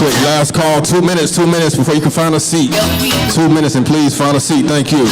quick. Last call, 2 minutes before you can find a seat. 2 minutes and please find a seat. Thank you.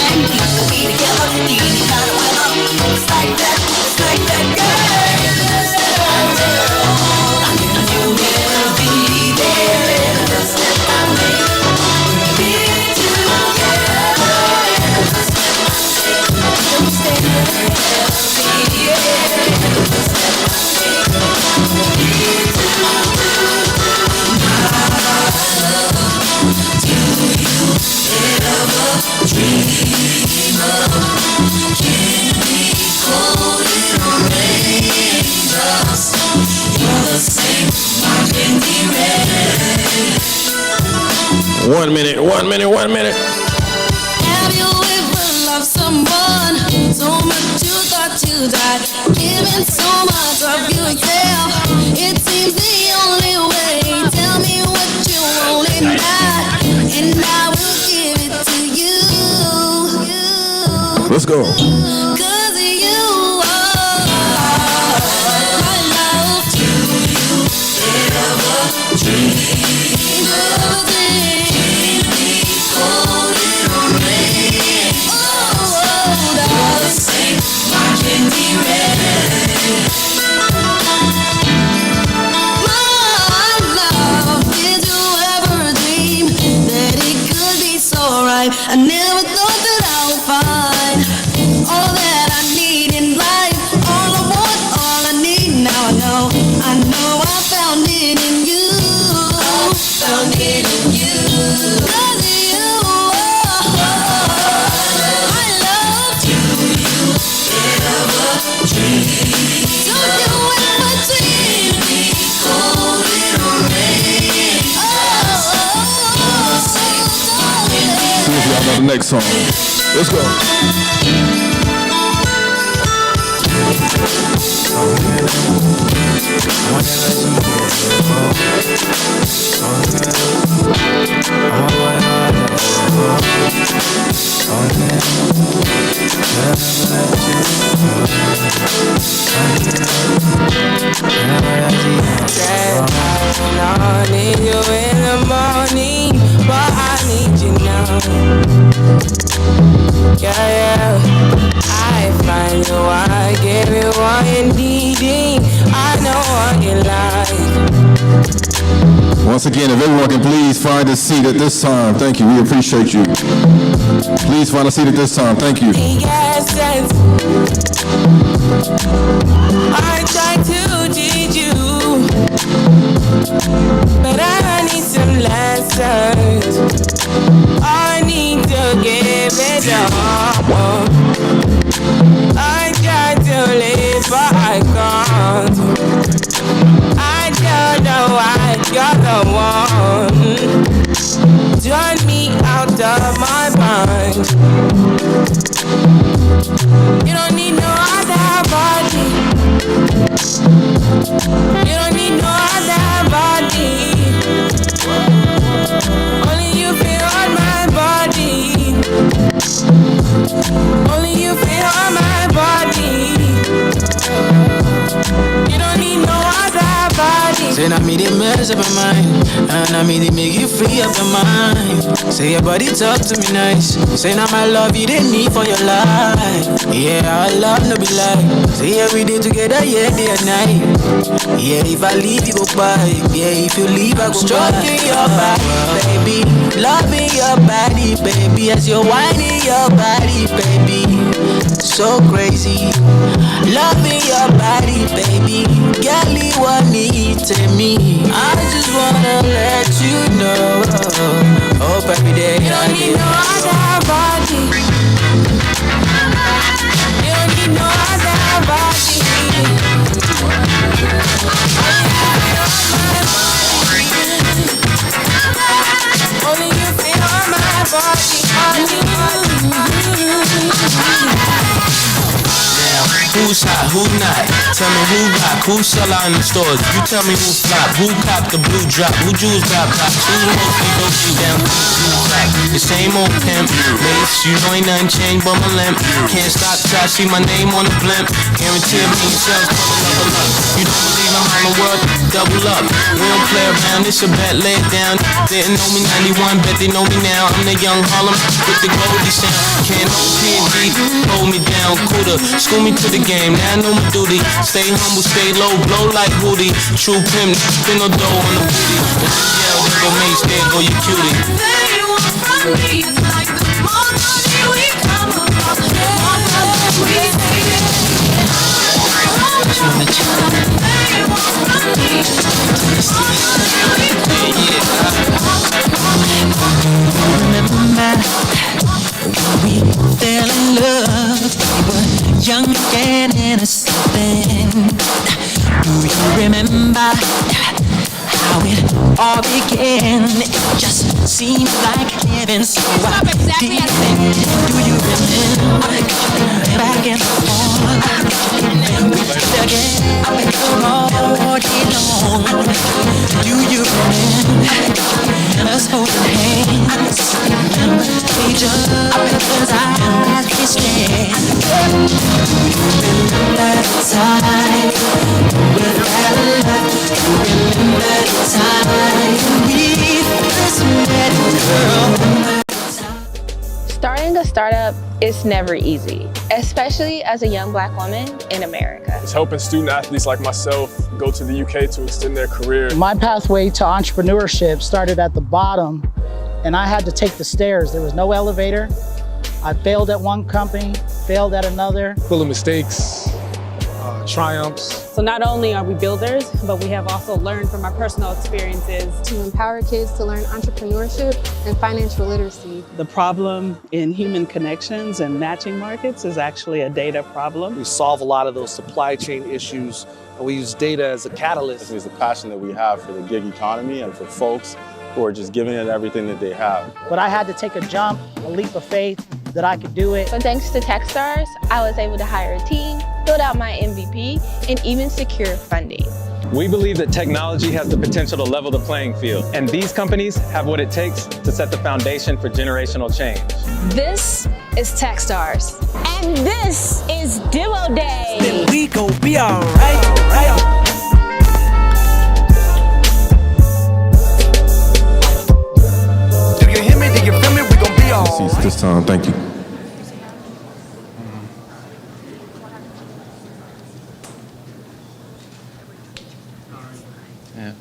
One minute. Have you ever loved someone so much you thought you died? Giving so much of yourself, it seems the only way. Tell me what you want and I will give it to you. Let's go. I never thought that I would find all that I need in life. All I want, all I need. Now I know I found it in you. Found it in you. Cause you I love. Do you ever dream? Do you ever dream? Cold or rain. Y'all know the next song. Let's go. I need you in the morning, but I need you now. Yeah. I find you, I give you what you needing. I know what you like. Once again, if everyone can please find a seat at this time. Thank you. We appreciate you. Please find a seat at this time. Thank you. I try to teach you, but I need some lessons. I need to give it up. I try to live, but I can't. I don't know why you're the one. Turn me out of my mind. You don't need no other body. You don't need no other body. Only you feel on my body. Only you feel on my body. You don't need no other body. Say now me they mess up your mind, and I me they make you free up your mind. Say your body talk to me nice. Say now my love you they need for your life. Yeah, our love no be lie. Say every day together, yeah, day and night. Yeah, if I leave you go by. Yeah, if you leave I go stroking your body, baby. Loving your body, baby. As you're whining your body, baby. So crazy. Loving your body, baby. Girl, you want me to me. I just wanna let you know. Hope every day you don't need no other body. You don't need no other body. Only you feel on my body. Who's hot, who not? Tell me who rock, who sell out in the stores. You tell me who flop, who cop the blue drop, who jewels got pops, who the most we go shoot down to the top. The same old pimp, lace, you know ain't nothing changed but my limp. Can't stop till I see my name on the blimp. Guarantee me sales, double up. You don't believe I'm on the world, double up. We don't play around, it's a bet, lay it down. Didn't know me 91, bet they know me now. I'm the young Harlem with the Goldie sound. Can't no P&B, hold me down. Cooler, school me to the game, now I know my duty. Stay humble, stay low, blow like Woody. True pimp, spin no dough on the booty. Yeah, there go Mace, there go your cutie. They want from me, it's like the more money we come across, the more problems we see. They want from me, the more money we Remember when we fell in love, we were young and innocent then. Do you remember how it all began? It just seemed like heaven, so I did. Do you remember back and forth? And we together all day long. Do you remember us holding hands? Each other's eyes we stare. Remember the time without love. Remember the time we first met, girl. Starting a startup is never easy, especially as a young Black woman in America. It's helping student athletes like myself go to the UK to extend their career. My pathway to entrepreneurship started at the bottom, and I had to take the stairs. There was no elevator. I failed at one company, failed at another. Full of mistakes, triumphs. So not only are we builders, but we have also learned from our personal experiences to empower kids to learn entrepreneurship and financial literacy. The problem in human connections and matching markets is actually a data problem. We solve a lot of those supply chain issues, and we use data as a catalyst. It's the passion that we have for the gig economy and for folks who are just giving it everything that they have. But I had to take a jump, a leap of faith that I could do it. But thanks to Techstars, I was able to hire a team, build out my MVP, and even secure funding. We believe that technology has the potential to level the playing field, and these companies have what it takes to set the foundation for generational change. This is Techstars, and this is Demo Day. Then we gon' be alright, right? This time, thank you. Yeah.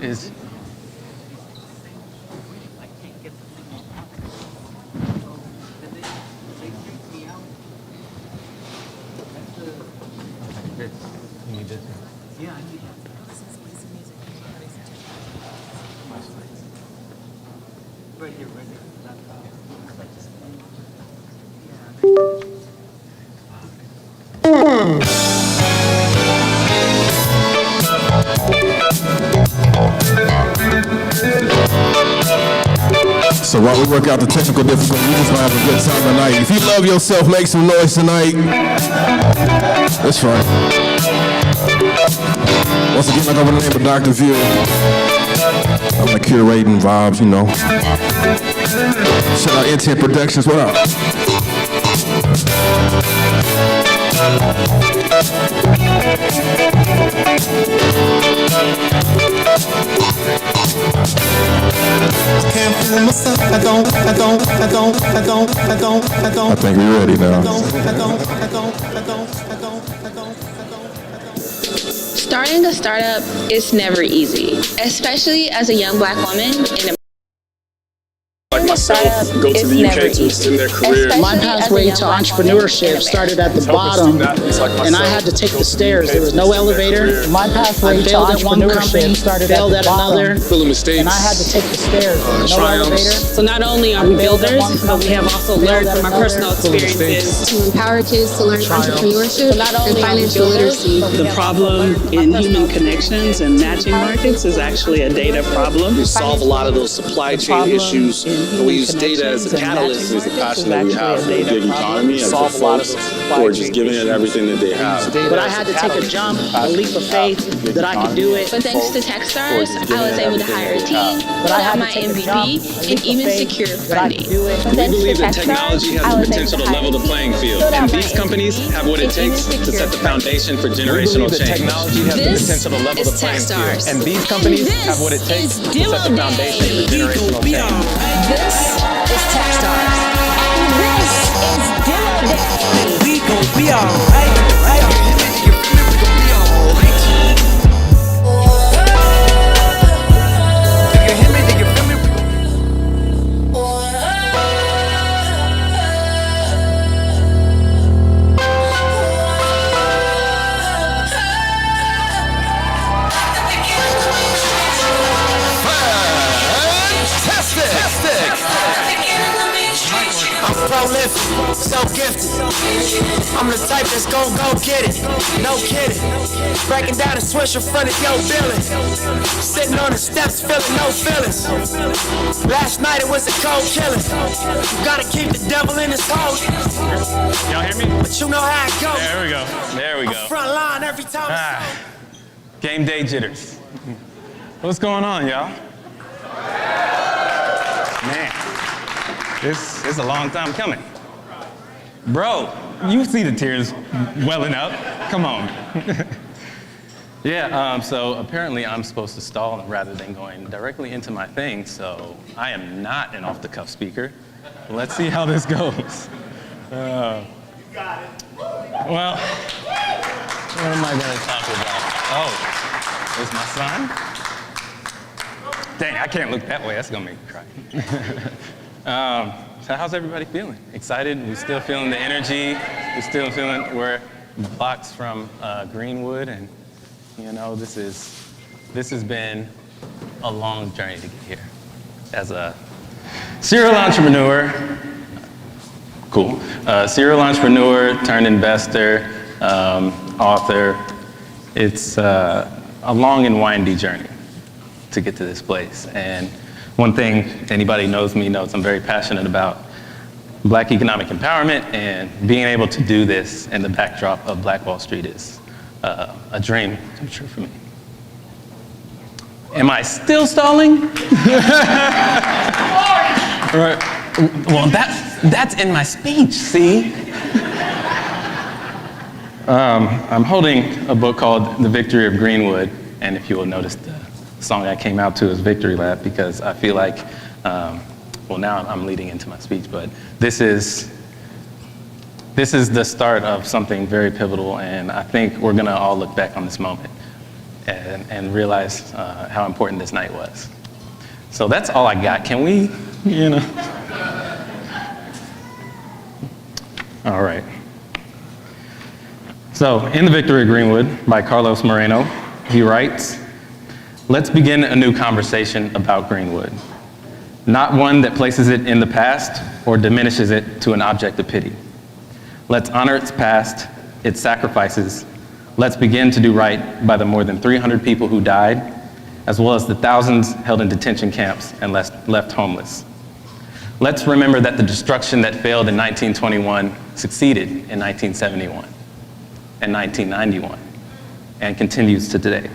Is So while we work out the technical difficulties, we just want to have a good time tonight. If you love yourself, make some noise tonight. That's right. Once again, I go by the name of Dr. View. I'm like curating vibes, you know. Shout out Intent Productions, what up? I think we're ready now. Starting a startup is never easy, especially as a young Black woman in Like myself, go to the UK to extend their career. My pathway to entrepreneurship started at the bottom, and I had to take the stairs. There was no elevator. My pathway to entrepreneurship started failed at another, and I had to take the stairs. No elevator. So not only are we builders, but we have also learned from our personal experiences To empower kids to learn entrepreneurship and financial literacy. The problem in human connections and matching markets is actually a data problem. We solve a lot of those supply chain issues, and we use data as a catalyst. It's the passion that we have for the gig economy and for folks who are just giving it everything that they have. But I had to take a jump, a leap of faith that I could do it. But thanks to Techstars, I was able to hire a team, put out my MVP, and even secure funding. But We thanks believe to that Techstars, technology has I the was able potential to hire level the a team, playing field, put out and my these companies MVP, have what it and even takes to secure set the funding. foundation for generational change. Technology has the This potential to level is the playing field, Techstars. and these companies And have what it this takes is to set the Build foundation In. for generational change. This is Techstars. And this is Build In. We gon' be alright, right? You feel me? We gon' be alright. Do you hear me? Do you feel me? I'm prolific, so gifted. I'm the type that's gon' go get it. No kidding. Breaking down a switch in front of your building. Sitting on the steps, feeling no feelings. Last night it was a cold killing. You gotta keep the devil in his hole. Y'all hear me? But you know how it goes. There we go. There we go. I'm front line every time. Game day jitters. What's going on, y'all? Man, this is a long time coming. Bro, you see the tears welling up. Come on. Yeah, so apparently I'm supposed to stall rather than going directly into my thing, so I am not an off-the-cuff speaker. Let's see how this goes. Well, what am I going to talk about? Oh, is my son? Dang, I can't look that way. That's going to make me cry. So how's everybody feeling? Excited? We still feeling the energy? We still feeling, we're blocks from Greenwood, and you know, this has been a long journey to get here. As a serial entrepreneur, serial entrepreneur turned investor, author, it's a long and windy journey to get to this place. And one thing, anybody knows me knows I'm very passionate about Black economic empowerment, and being able to do this in the backdrop of Black Wall Street is a dream come true for me. Am I still stalling? Right. Well, that's in my speech, see? I'm holding a book called The Victory of Greenwood, and if you will notice, the song I came out to is Victory Lap, because I feel like, well, now I'm leading into my speech, but this is the start of something very pivotal, and I think we're gonna all look back on this moment and realize how important this night was. So that's all I got. Can we, you know? All right. So, in The Victory of Greenwood by Carlos Moreno, he writes, "Let's begin a new conversation about Greenwood. Not one that places it in the past or diminishes it to an object of pity. Let's honor its past, its sacrifices. Let's begin to do right by the more than 300 people who died, as well as the thousands held in detention camps and left homeless. Let's remember that the destruction that failed in 1921 succeeded in 1971 and 1991 and continues to today.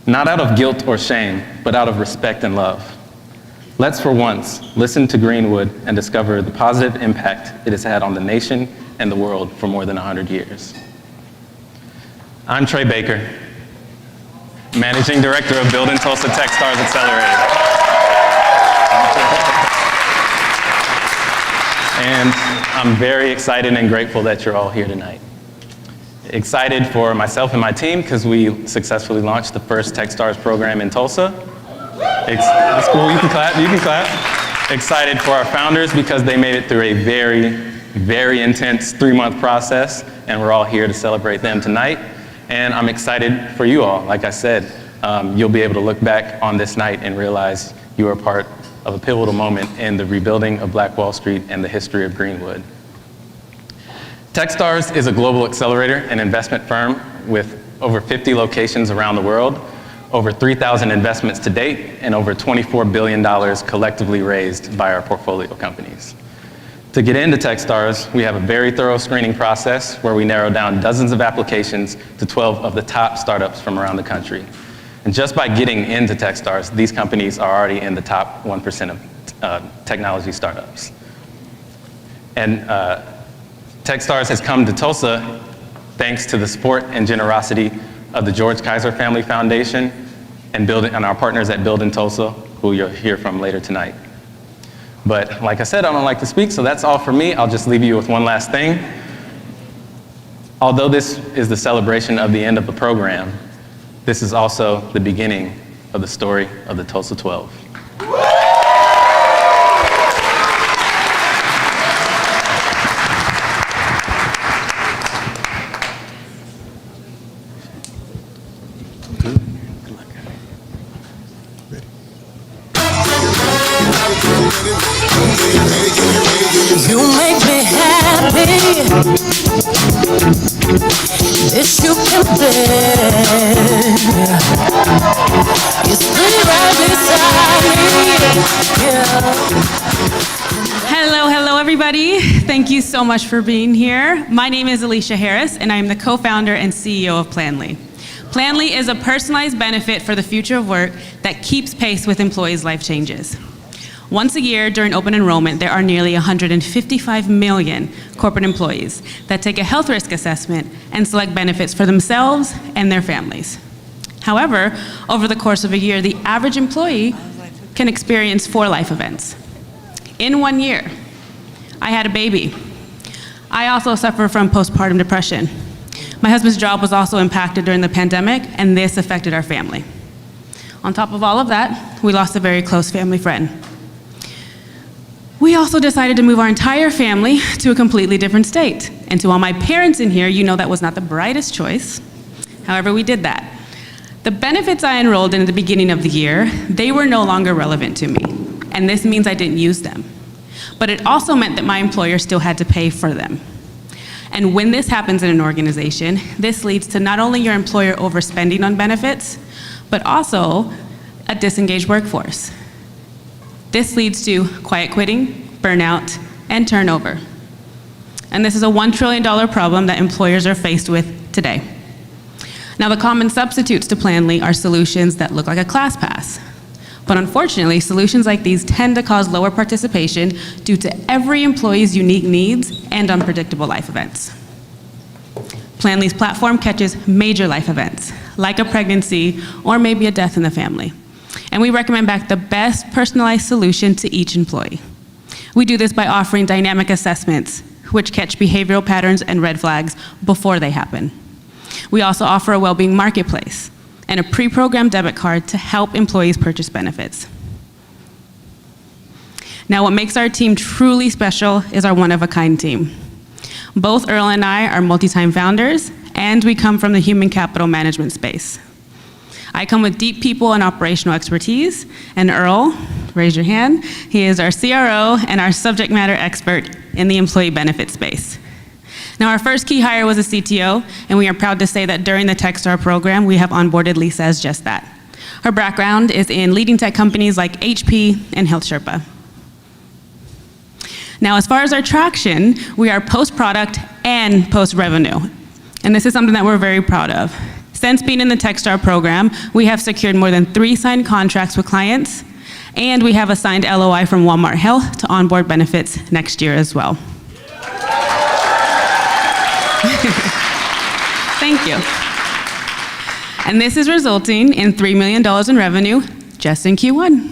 Not out of guilt or shame, but out of respect and love. Let's for once listen to Greenwood and discover the positive impact it has had on the nation and the world for more than 100 years. I'm Trey Baker, Managing Director of Build In Tulsa Techstars Accelerator. And I'm very excited and grateful that you're all here tonight. Excited for myself and my team because we successfully launched the first Techstars program in Tulsa. It's cool, you can clap, you can clap. Excited for our founders because they made it through a very, very intense 3-month process, and we're all here to celebrate them tonight. And I'm excited for you all. Like I said, you'll be able to look back on this night and realize you are part of a pivotal moment in the rebuilding of Black Wall Street and the history of Greenwood. Techstars is a global accelerator and investment firm with over 50 locations around the world, over 3,000 investments to date, and over $24 billion collectively raised by our portfolio companies. To get into Techstars, we have a very thorough screening process where we narrow down dozens of applications to 12 of the top startups from around the country. And just by getting into Techstars, these companies are already in the top 1% of technology startups. And Techstars has come to Tulsa thanks to the support and generosity of the George Kaiser Family Foundation and our partners at Build In Tulsa, who you'll hear from later tonight. But like I said, I don't like to speak, so that's all for me. I'll just leave you with one last thing. Although this is the celebration of the end of the program, this is also the beginning of the story of the Tulsa 12. You make me happy. This you can bear. You sit right beside me. Yeah. Hello everybody. Thank you so much for being here. My name is Alicia Harris and I am the co-founder and CEO of Familly. Familly is a personalized benefit for the future of work that keeps pace with employees' life changes. Once a year during open enrollment, there are nearly 155 million corporate employees that take a health risk assessment and select benefits for themselves and their families. However, over the course of a year, the average employee can experience 4 life events. In 1 year, I had a baby. I also suffer from postpartum depression. My husband's job was also impacted during the pandemic, and this affected our family. On top of all of that, we lost a very close family friend. We also decided to move our entire family to a completely different state. And to all my parents in here, you know that was not the brightest choice. However, we did that. The benefits I enrolled in at the beginning of the year, they were no longer relevant to me. And this means I didn't use them. But it also meant that my employer still had to pay for them. And when this happens in an organization, this leads to not only your employer overspending on benefits, but also a disengaged workforce. This leads to quiet quitting, burnout, and turnover. And this is a $1 trillion problem that employers are faced with today. Now, the common substitutes to Familly are solutions that look like a class pass. But unfortunately, solutions like these tend to cause lower participation due to every employee's unique needs and unpredictable life events. Familly's platform catches major life events, like a pregnancy or maybe a death in the family. And we recommend back the best personalized solution to each employee. We do this by offering dynamic assessments, which catch behavioral patterns and red flags before they happen. We also offer a well-being marketplace and a pre-programmed debit card to help employees purchase benefits. Now, what makes our team truly special is our one-of-a-kind team. Both Earl and I are multi-time founders, and we come from the human capital management space. I come with deep people and operational expertise, and Earl, raise your hand, he is our CRO and our subject matter expert in the employee benefit space. Now, our first key hire was a CTO, and we are proud to say that during the Techstar program, we have onboarded Lisa as just that. Her background is in leading tech companies like HP and Health Sherpa. Now, as far as our traction, we are post-product and post-revenue, and this is something that we're very proud of. Since being in the Techstar program, we have secured more than 3 signed contracts with clients, and we have a signed LOI from Walmart Health to onboard benefits next year as well. Thank you. And this is resulting in $3 million in revenue just in Q1.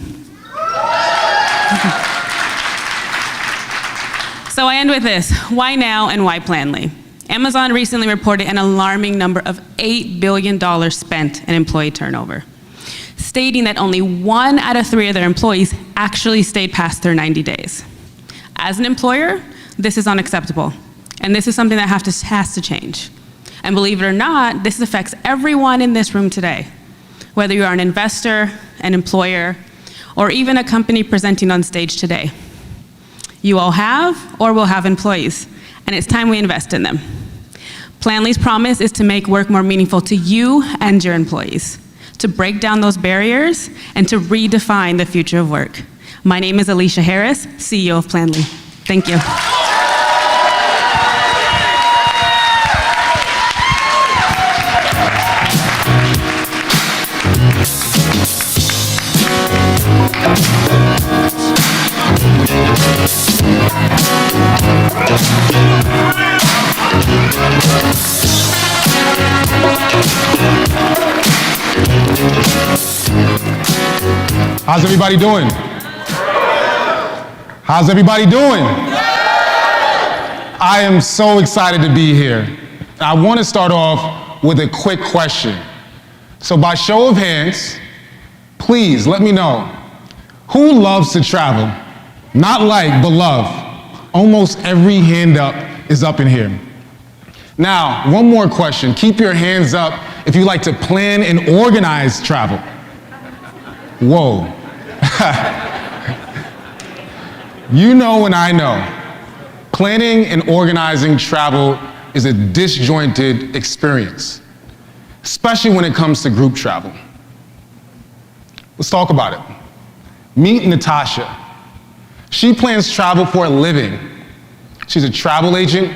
So I end with this. Why now and why Familly? Amazon recently reported an alarming number of $8 billion spent in employee turnover, stating that only 1 out of 3 of their employees actually stayed past their 90 days. As an employer, this is unacceptable, and this is something that has to change. And believe it or not, this affects everyone in this room today, whether you are an investor, an employer, or even a company presenting on stage today. You all have or will have employees, and it's time we invest in them. Planly's promise is to make work more meaningful to you and your employees, to break down those barriers, and to redefine the future of work. My name is Alicia Harris, CEO of Planly. Thank you. How's everybody doing? How's everybody doing? I am so excited to be here. I want to start off with a quick question. So by show of hands, please let me know, who loves to travel? Not like, but love. Almost every hand up is up in here. Now, one more question. Keep your hands up if you like to plan and organize travel. Whoa. You know and I know, planning and organizing travel is a disjointed experience, especially when it comes to group travel. Let's talk about it. Meet Natasha. She plans travel for a living. She's a travel agent.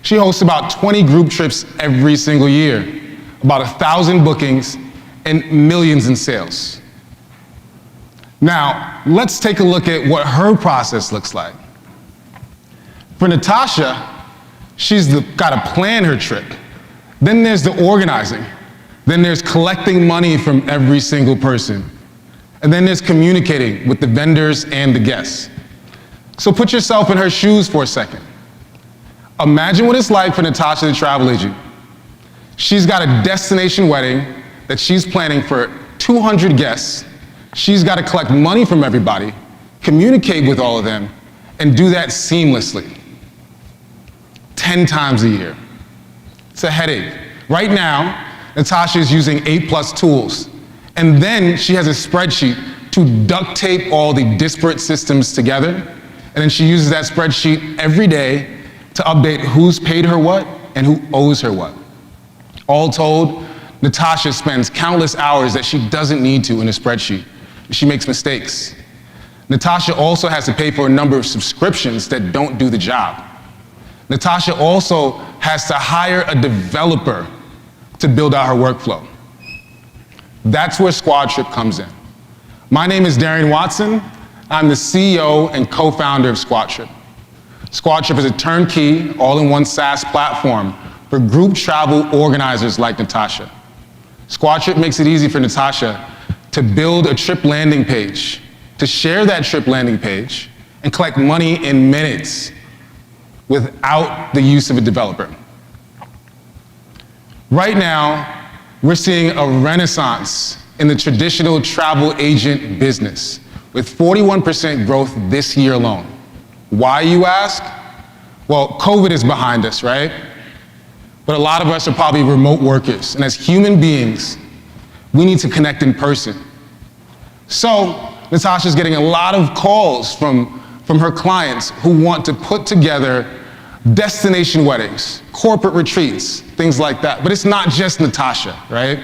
She hosts about 20 group trips every single year, about 1,000 bookings, and millions in sales. Now, let's take a look at what her process looks like. For Natasha, she's got to plan her trip. Then there's the organizing. Then there's collecting money from every single person. And then there's communicating with the vendors and the guests. So put yourself in her shoes for a second. Imagine what it's like for Natasha, the travel agent. She's got a destination wedding that she's planning for 200 guests. She's got to collect money from everybody, communicate with all of them, and do that seamlessly. 10 times a year. It's a headache. Right now, Natasha is using 8+ tools, and then she has a spreadsheet to duct tape all the disparate systems together, and then she uses that spreadsheet every day to update who's paid her what and who owes her what. All told, Natasha spends countless hours that she doesn't need to in a spreadsheet. She makes mistakes. Natasha also has to pay for a number of subscriptions that don't do the job. Natasha also has to hire a developer to build out her workflow. That's where Squadtrip comes in. My name is Darian Watson. I'm the CEO and co-founder of Squadtrip. Squadtrip is a turnkey, all-in-one SaaS platform for group travel organizers like Natasha. Squadtrip makes it easy for Natasha to build a trip landing page, to share that trip landing page, and collect money in minutes without the use of a developer. Right now, we're seeing a renaissance in the traditional travel agent business, with 41% growth this year alone. Why, you ask? Well, COVID is behind us, right? But a lot of us are probably remote workers, and as human beings, we need to connect in person. So, Natasha's getting a lot of calls from her clients who want to put together destination weddings, corporate retreats, things like that. But it's not just Natasha, right?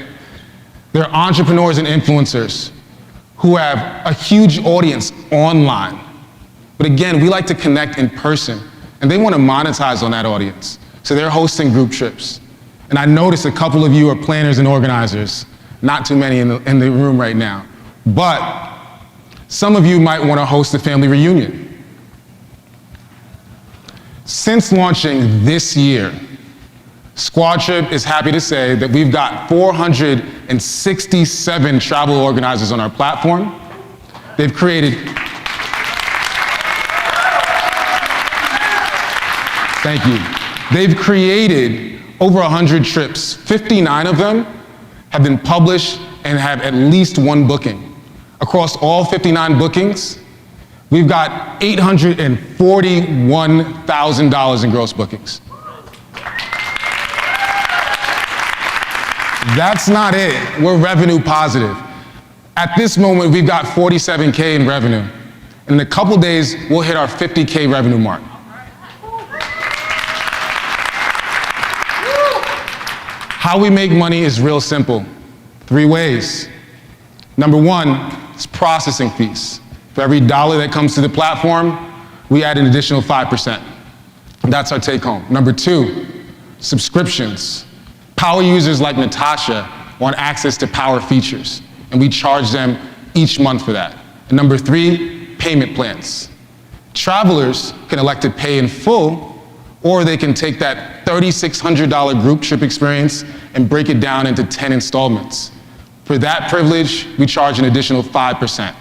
There are entrepreneurs and influencers who have a huge audience online. But again, we like to connect in person, and they want to monetize on that audience. So they're hosting group trips. And I noticed a couple of you are planners and organizers, not too many in the room right now. But some of you might want to host a family reunion. Since launching this year, Squadtrip is happy to say that we've got 467 travel organizers on our platform. They've created, thank you. They've created over 100 trips. 59 of them have been published and have at least one booking. Across all 59 bookings, We've got $841,000 in gross bookings. That's not it. We're revenue positive. At this moment, we've got $47K in revenue. In a couple days, we'll hit our $50K revenue mark. How we make money is real simple. 3 ways. Number 1 is processing fees. For every dollar that comes to the platform, we add an additional 5%. That's our take home. Number 2, subscriptions. Power users like Natasha want access to power features, and we charge them each month for that. And number 3, payment plans. Travelers can elect to pay in full, or they can take that $3,600 group trip experience and break it down into 10 installments. For that privilege, we charge an additional 5%.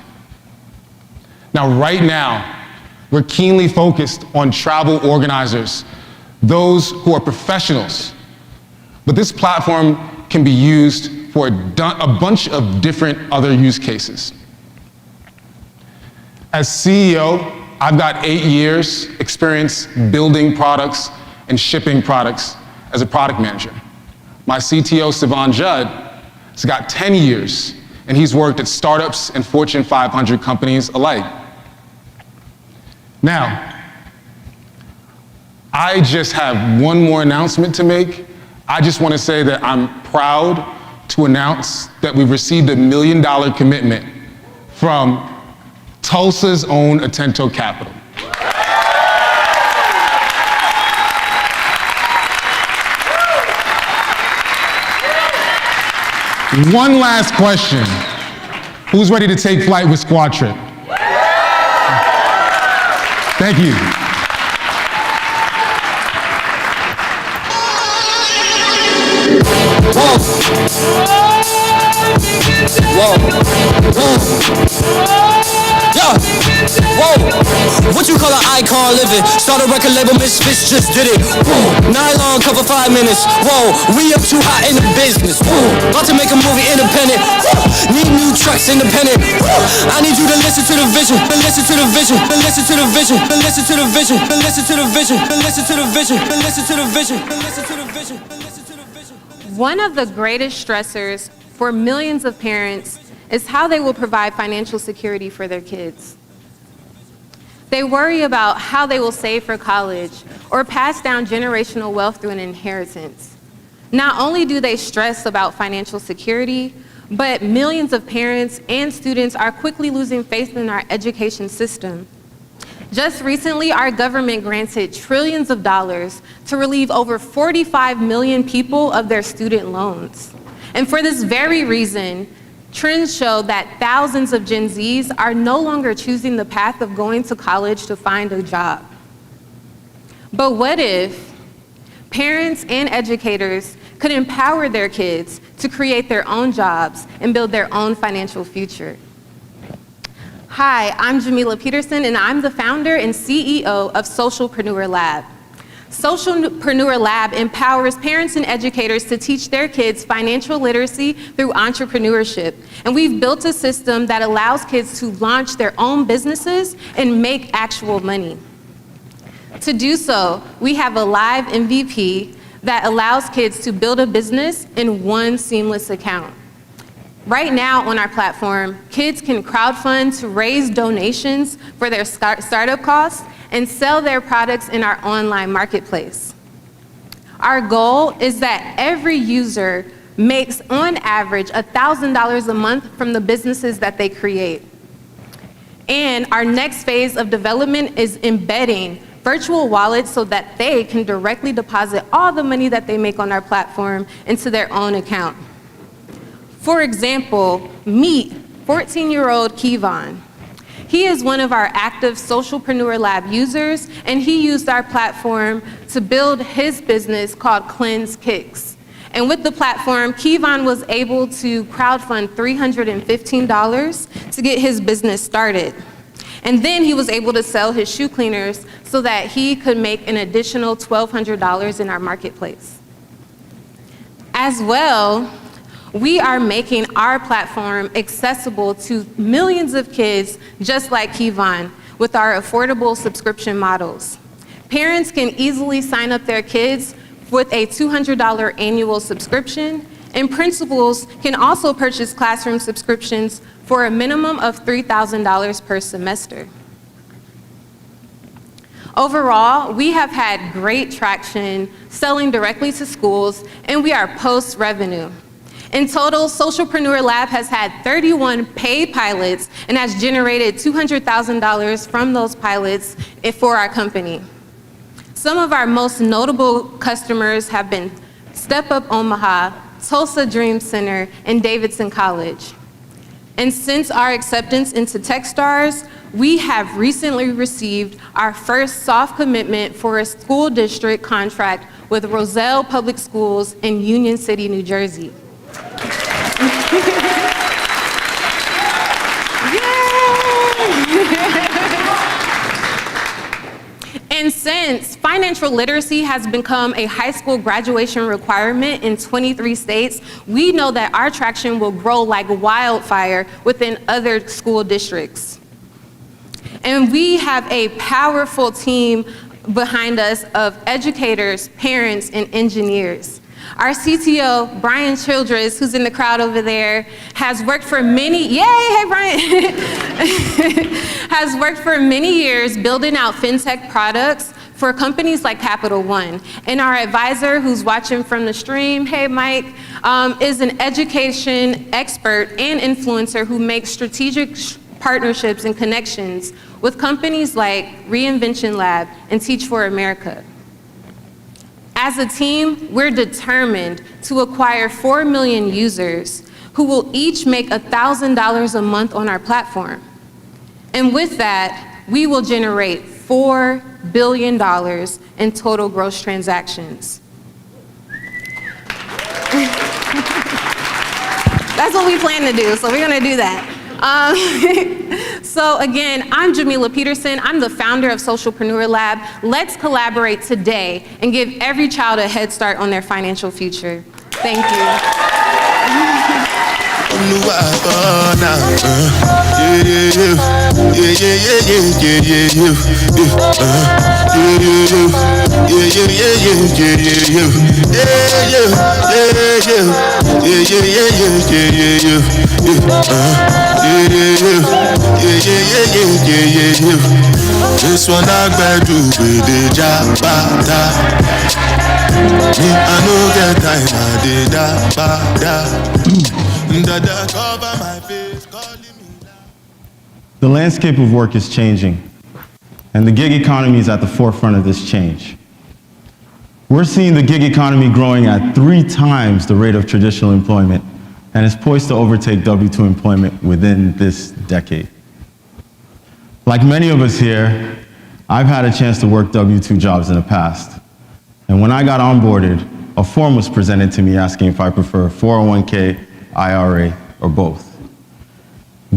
Now, right now, we're keenly focused on travel organizers, those who are professionals. But this platform can be used for a bunch of different other use cases. As CEO, I've got 8 years experience building products and shipping products as a product manager. My CTO, Sivan Judd, has got 10 years, and he's worked at startups and Fortune 500 companies alike. Now, I just have one more announcement to make. I just want to say that I'm proud to announce that we've received $1 million commitment from Tulsa's own Atento Capital. One last question. Who's ready to take flight with Squadtrip? Thank you. Whoa. Whoa. Whoa. Yeah. Whoa. What you call an icon living? Start a record label, Misfits just did it. Whoa. Nylon cover 5 minutes. Whoa. We up too hot in the business. Whoa. About to make a movie independent. Whoa. Need new trucks independent. Whoa. I need you to listen to the vision. Listen to the vision. Listen to the vision. Listen to the vision. Listen to the vision. Listen to the vision. Listen to the vision. Listen to the vision. One of the greatest stressors for millions of parents is how they will provide financial security for their kids. They worry about how they will save for college or pass down generational wealth through an inheritance. Not only do they stress about financial security, but millions of parents and students are quickly losing faith in our education system. Just recently, our government granted trillions of dollars to relieve over 45 million people of their student loans. And for this very reason, trends show that thousands of Gen Zs are no longer choosing the path of going to college to find a job. But what if parents and educators could empower their kids to create their own jobs and build their own financial future? Hi, I'm Jamila Peterson, and I'm the founder and CEO of Socialpreneur Lab. Socialpreneur Lab empowers parents and educators to teach their kids financial literacy through entrepreneurship. And we've built a system that allows kids to launch their own businesses and make actual money. To do so, we have a live MVP that allows kids to build a business in one seamless account. Right now on our platform, kids can crowdfund to raise donations for their startup costs and sell their products in our online marketplace. Our goal is that every user makes, on average, $1,000 a month from the businesses that they create. And our next phase of development is embedding virtual wallets so that they can directly deposit all the money that they make on our platform into their own account. For example, meet 14-year-old Kevon. He is one of our active Socialpreneur Lab users, and he used our platform to build his business called Cleanse Kicks. And with the platform, Kevon was able to crowdfund $315 to get his business started. And then he was able to sell his shoe cleaners so that he could make an additional $1,200 in our marketplace. As well, we are making our platform accessible to millions of kids just like Kevon. with our affordable subscription models. Parents can easily sign up their kids with a $200 annual subscription, and principals can also purchase classroom subscriptions for a minimum of $3,000 per semester. Overall, we have had great traction selling directly to schools, and we are post-revenue. In total, Socialpreneur Lab has had 31 paid pilots and has generated $200,000 from those pilots for our company. Some of our most notable customers have been Step Up Omaha, Tulsa Dream Center, and Davidson College. And since our acceptance into Techstars, we have recently received our first soft commitment for a school district contract with Roselle Public Schools in Union City, New Jersey. And since financial literacy has become a high school graduation requirement in 23 states, we know that our traction will grow like wildfire within other school districts. And we have a powerful team behind us of educators, parents, and engineers. Our CTO, Brian Childress, who's in the crowd over there, has worked for many, yay, hey Brian, has worked for many years building out fintech products for companies like Capital One. And our advisor, who's watching from the stream, hey Mike, is an education expert and influencer who makes strategic partnerships and connections with companies like Reinvention Lab and Teach for America. As a team, we're determined to acquire 4 million users who will each make $1,000 a month on our platform. And with that, we will generate $4 billion in total gross transactions. That's what we plan to do, so we're gonna do that. So again, I'm Jamila Peterson. I'm the founder of Socialpreneur Lab. Let's collaborate today and give every child a head start on their financial future. Thank you. This one I better do with the job, me, I know get time, I did that, cover my face, calling me. The landscape of work is changing, and the gig economy is at the forefront of this change. We're seeing the gig economy growing at 3 times the rate of traditional employment, and is poised to overtake W-2 employment within this decade. Like many of us here, I've had a chance to work W-2 jobs in the past. And when I got onboarded, a form was presented to me asking if I prefer 401k, IRA, or both.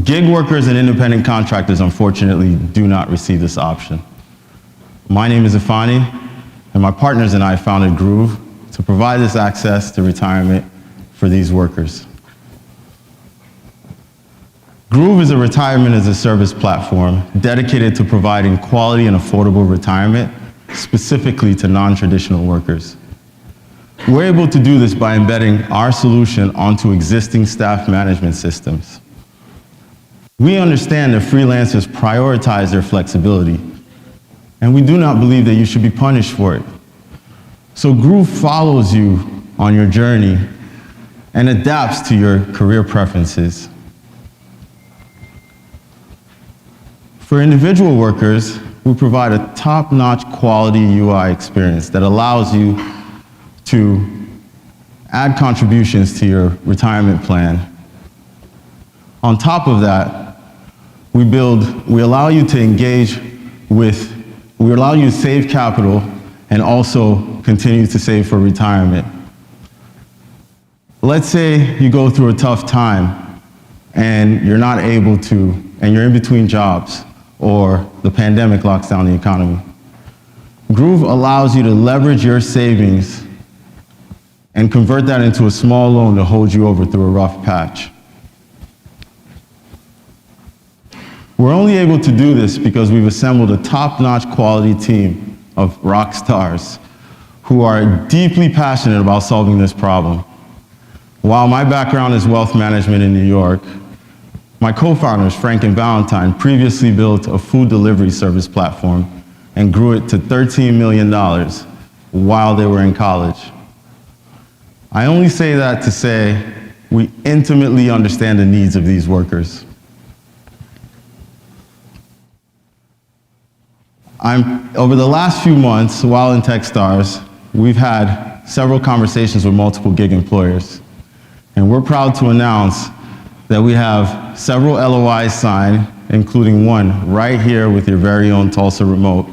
Gig workers and independent contractors, unfortunately, do not receive this option. My name is Ifani, and my partners and I founded Groovv to provide this access to retirement for these workers. Groovv is a retirement as a service platform dedicated to providing quality and affordable retirement specifically to non-traditional workers. We're able to do this by embedding our solution onto existing staff management systems. We understand that freelancers prioritize their flexibility, and we do not believe that you should be punished for it. So Groovv follows you on your journey and adapts to your career preferences. For individual workers, we provide a top-notch quality UI experience that allows you to add contributions to your retirement plan. On top of that, we allow you to engage with, we allow you to save capital and also continue to save for retirement. Let's say you go through a tough time and you're not able to, and you're in between jobs, or the pandemic locks down the economy. Groovv allows you to leverage your savings and convert that into a small loan to hold you over through a rough patch. We're only able to do this because we've assembled a top-notch quality team of rock stars who are deeply passionate about solving this problem. While my background is wealth management in New York, my co-founders, Frank and Valentine, previously built a food delivery service platform and grew it to $13 million while they were in college. I only say that to say we intimately understand the needs of these workers. Over the last few months, while in Techstars, we've had several conversations with multiple gig employers. And we're proud to announce that we have several LOIs signed, including one right here with your very own Tulsa remote.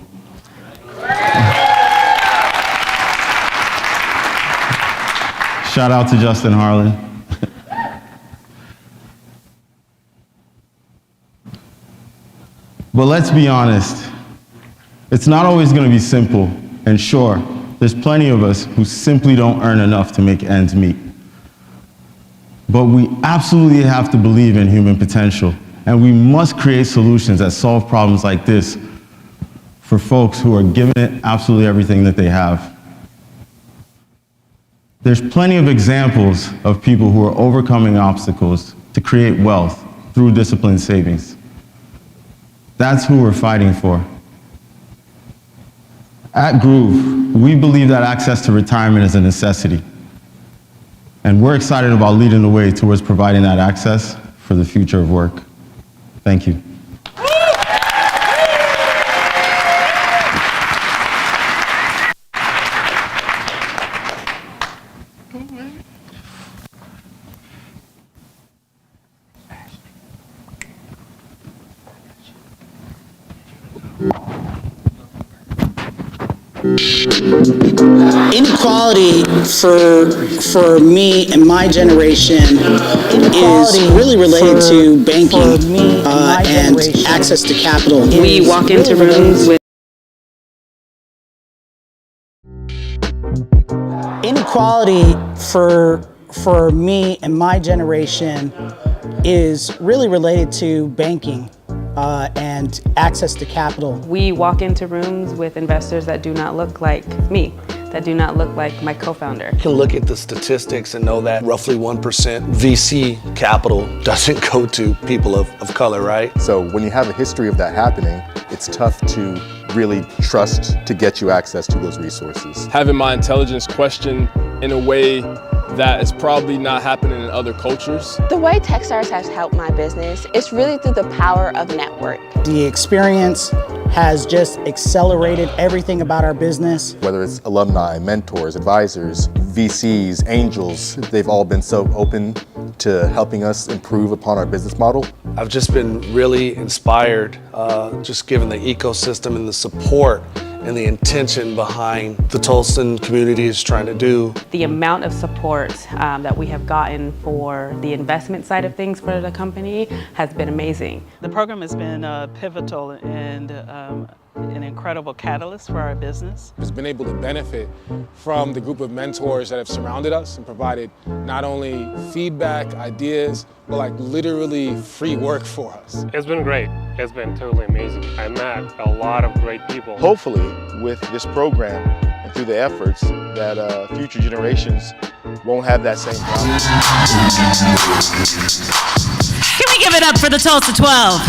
Shout out to Justin Harlan. But let's be honest, it's not always going to be simple. And sure, there's plenty of us who simply don't earn enough to make ends meet. But we absolutely have to believe in human potential, and we must create solutions that solve problems like this for folks who are giving it absolutely everything that they have. There's plenty of examples of people who are overcoming obstacles to create wealth through disciplined savings. That's who we're fighting for. At Groovv, we believe that access to retirement is a necessity. And we're excited about leading the way towards providing that access for the future of work. Thank you. Inequality for me and my generation is really related to banking and access to capital. We walk into rooms with Inequality for me and my generation is really related to banking and access to capital. We walk into rooms with investors that do not look like me, that do not look like my co-founder. You can look at the statistics and know that roughly 1% VC capital doesn't go to people of color, right? So when you have a history of that happening, it's tough to really trust to get you access to those resources. Having my intelligence questioned in a way that is probably not happening in other cultures. The way Techstars has helped my business is really through the power of network. The experience has just accelerated everything about our business. Whether it's alumni, mentors, advisors, VCs, angels, they've all been so open to helping us improve upon our business model. I've just been really inspired, just given the ecosystem and the support and the intention behind the Tulsan community is trying to do. The amount of support that we have gotten for the investment side of things for the company has been amazing. The program has been pivotal and an incredible catalyst for our business. Has been able to benefit from the group of mentors that have surrounded us and provided not only feedback, ideas, but like literally free work for us. It's been great. It's been totally amazing. I met a lot of great people. Hopefully, with this program and through the efforts, that future generations won't have that same problem. Can we give it up for the Tulsa 12?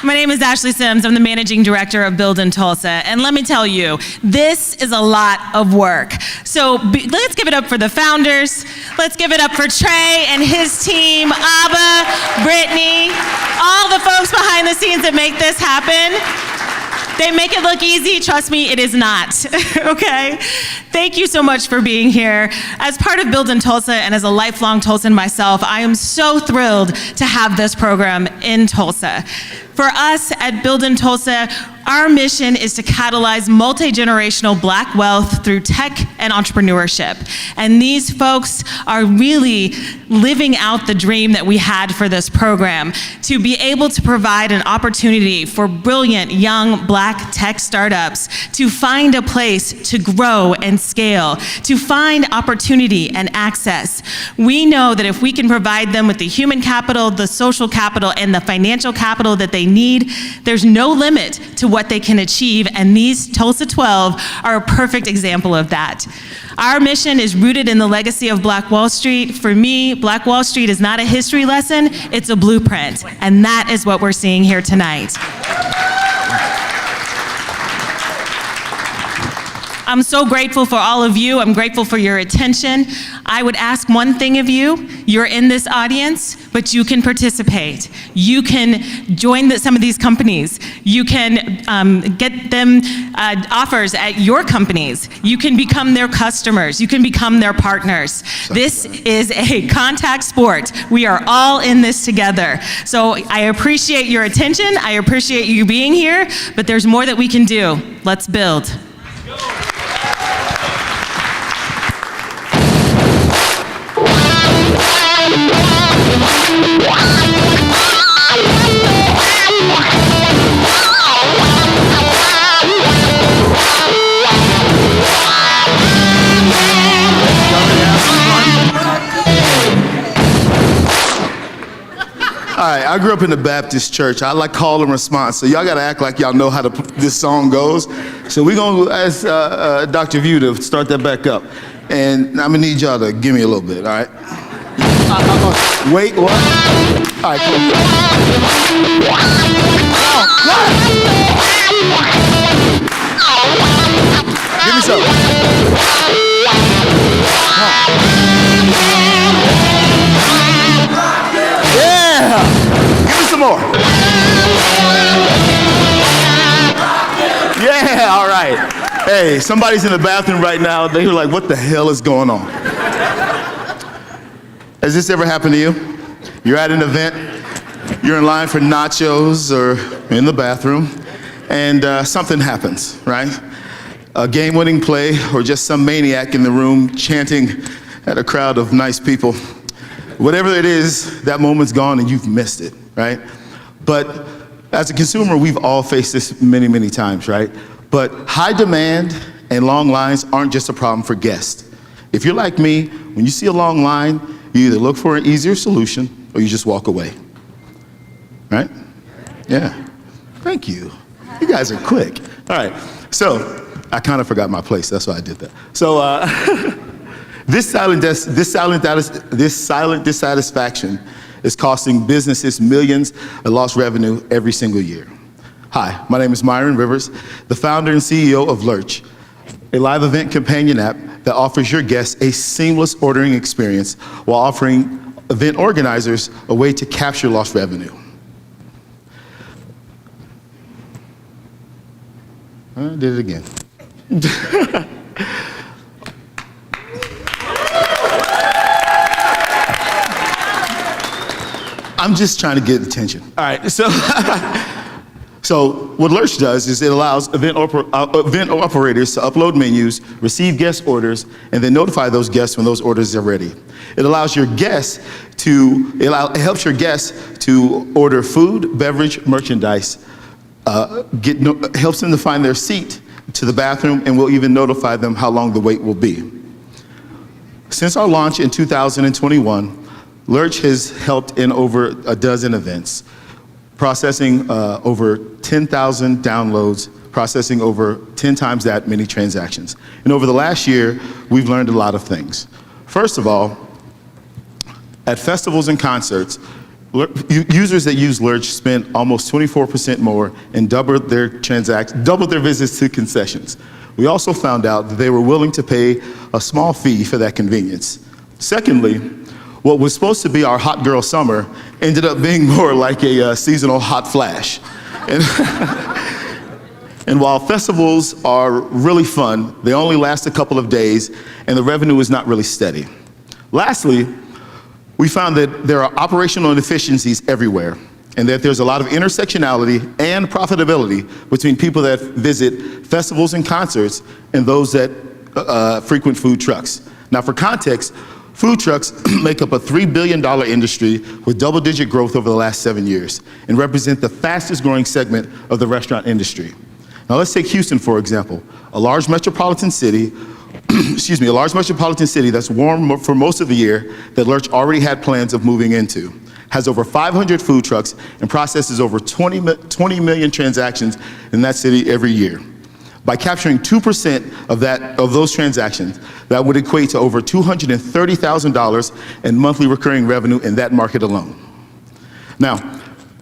My name is Ashley Sims. I'm the managing director of Build In Tulsa. And let me tell you, this is a lot of work. So let's give it up for the founders. Let's give it up for Trey and his team, Abba, Brittany, all the folks behind the scenes that make this happen. They make it look easy. Trust me, it is not, okay? Thank you so much for being here. As part of Build In Tulsa and as a lifelong Tulsan myself, I am so thrilled to have this program in Tulsa. For us at Build In Tulsa, Our mission is to catalyze multi-generational Black wealth through tech and entrepreneurship. And these folks are really living out the dream that we had for this program, to be able to provide an opportunity for brilliant young Black tech startups to find a place to grow and scale, to find opportunity and access. We know that if we can provide them with the human capital, the social capital, and the financial capital that they need, there's no limit to what they can achieve, and these Tulsa 12 are a perfect example of that. Our mission is rooted in the legacy of Black Wall Street. For me, Black Wall Street is not a history lesson, it's a blueprint, and that is what we're seeing here tonight. I'm so grateful for all of you. I'm grateful for your attention. I would ask one thing of you. You're in this audience, but you can participate. You can join some of these companies. You can get them offers at your companies. You can become their customers. You can become their partners. This is a contact sport. We are all in this together. So I appreciate your attention. I appreciate you being here, but there's more that we can do. Let's build. All right, I grew up in the Baptist church. I like call and response, so y'all gotta act like y'all know how this song goes. So we're gonna ask Dr. View to start that back up. And I'm gonna need y'all to give me a little bit, all right? Wait, what? All right, cool. Give me some. Yeah! Give me some more. Yeah, all right. Hey, somebody's in the bathroom right now. They're like, what the hell is going on? Has this ever happened to you? You're at an event, you're in line for nachos or in the bathroom, and something happens, right? A game-winning play or just some maniac in the room chanting at a crowd of nice people. Whatever it is, that moment's gone and you've missed it, right? But as a consumer, we've all faced this many, many times, right? But high demand and long lines aren't just a problem for guests. If you're like me, when you see a long line, you either look for an easier solution or you just walk away, right? Yeah, thank you. You guys are quick. All right, so I kind of forgot my place, that's why I did that. So this silent dissatisfaction is costing businesses millions of lost revenue every single year. Hi, my name is Myron Rivers, the founder and CEO of Lerch, a live event companion app that offers your guests a seamless ordering experience while offering event organizers a way to capture lost revenue. I did it again. I'm just trying to get attention. All right, so what Lerch does is it allows event operators to upload menus, receive guest orders, and then notify those guests when those orders are ready. It allows your guests it helps your guests to order food, beverage, merchandise, helps them to find their seat to the bathroom, and will even notify them how long the wait will be. Since our launch in 2021, Lerch has helped in over a dozen events, processing over 10,000 downloads, processing over 10 times that many transactions. And over the last year, we've learned a lot of things. First of all, at festivals and concerts, users that use Lerch spend almost 24% more and doubled their visits to concessions. We also found out that they were willing to pay a small fee for that convenience. Secondly, what was supposed to be our hot girl summer ended up being more like a seasonal hot flash. And while festivals are really fun, they only last a couple of days and the revenue is not really steady. Lastly, we found that there are operational inefficiencies everywhere. and that there's a lot of intersectionality and profitability between people that visit festivals and concerts and those that frequent food trucks. Now, for context, food trucks make up a $3 billion industry with double-digit growth over the last 7 years and represent the fastest growing segment of the restaurant industry. Now, let's take Houston, for example, a large metropolitan city, a large metropolitan city that's warm for most of the year that Lerch already had plans of moving into, has over 500 food trucks and processes over 20 million transactions in that city every year. By capturing 2% of those transactions, that would equate to over $230,000 in monthly recurring revenue in that market alone. Now,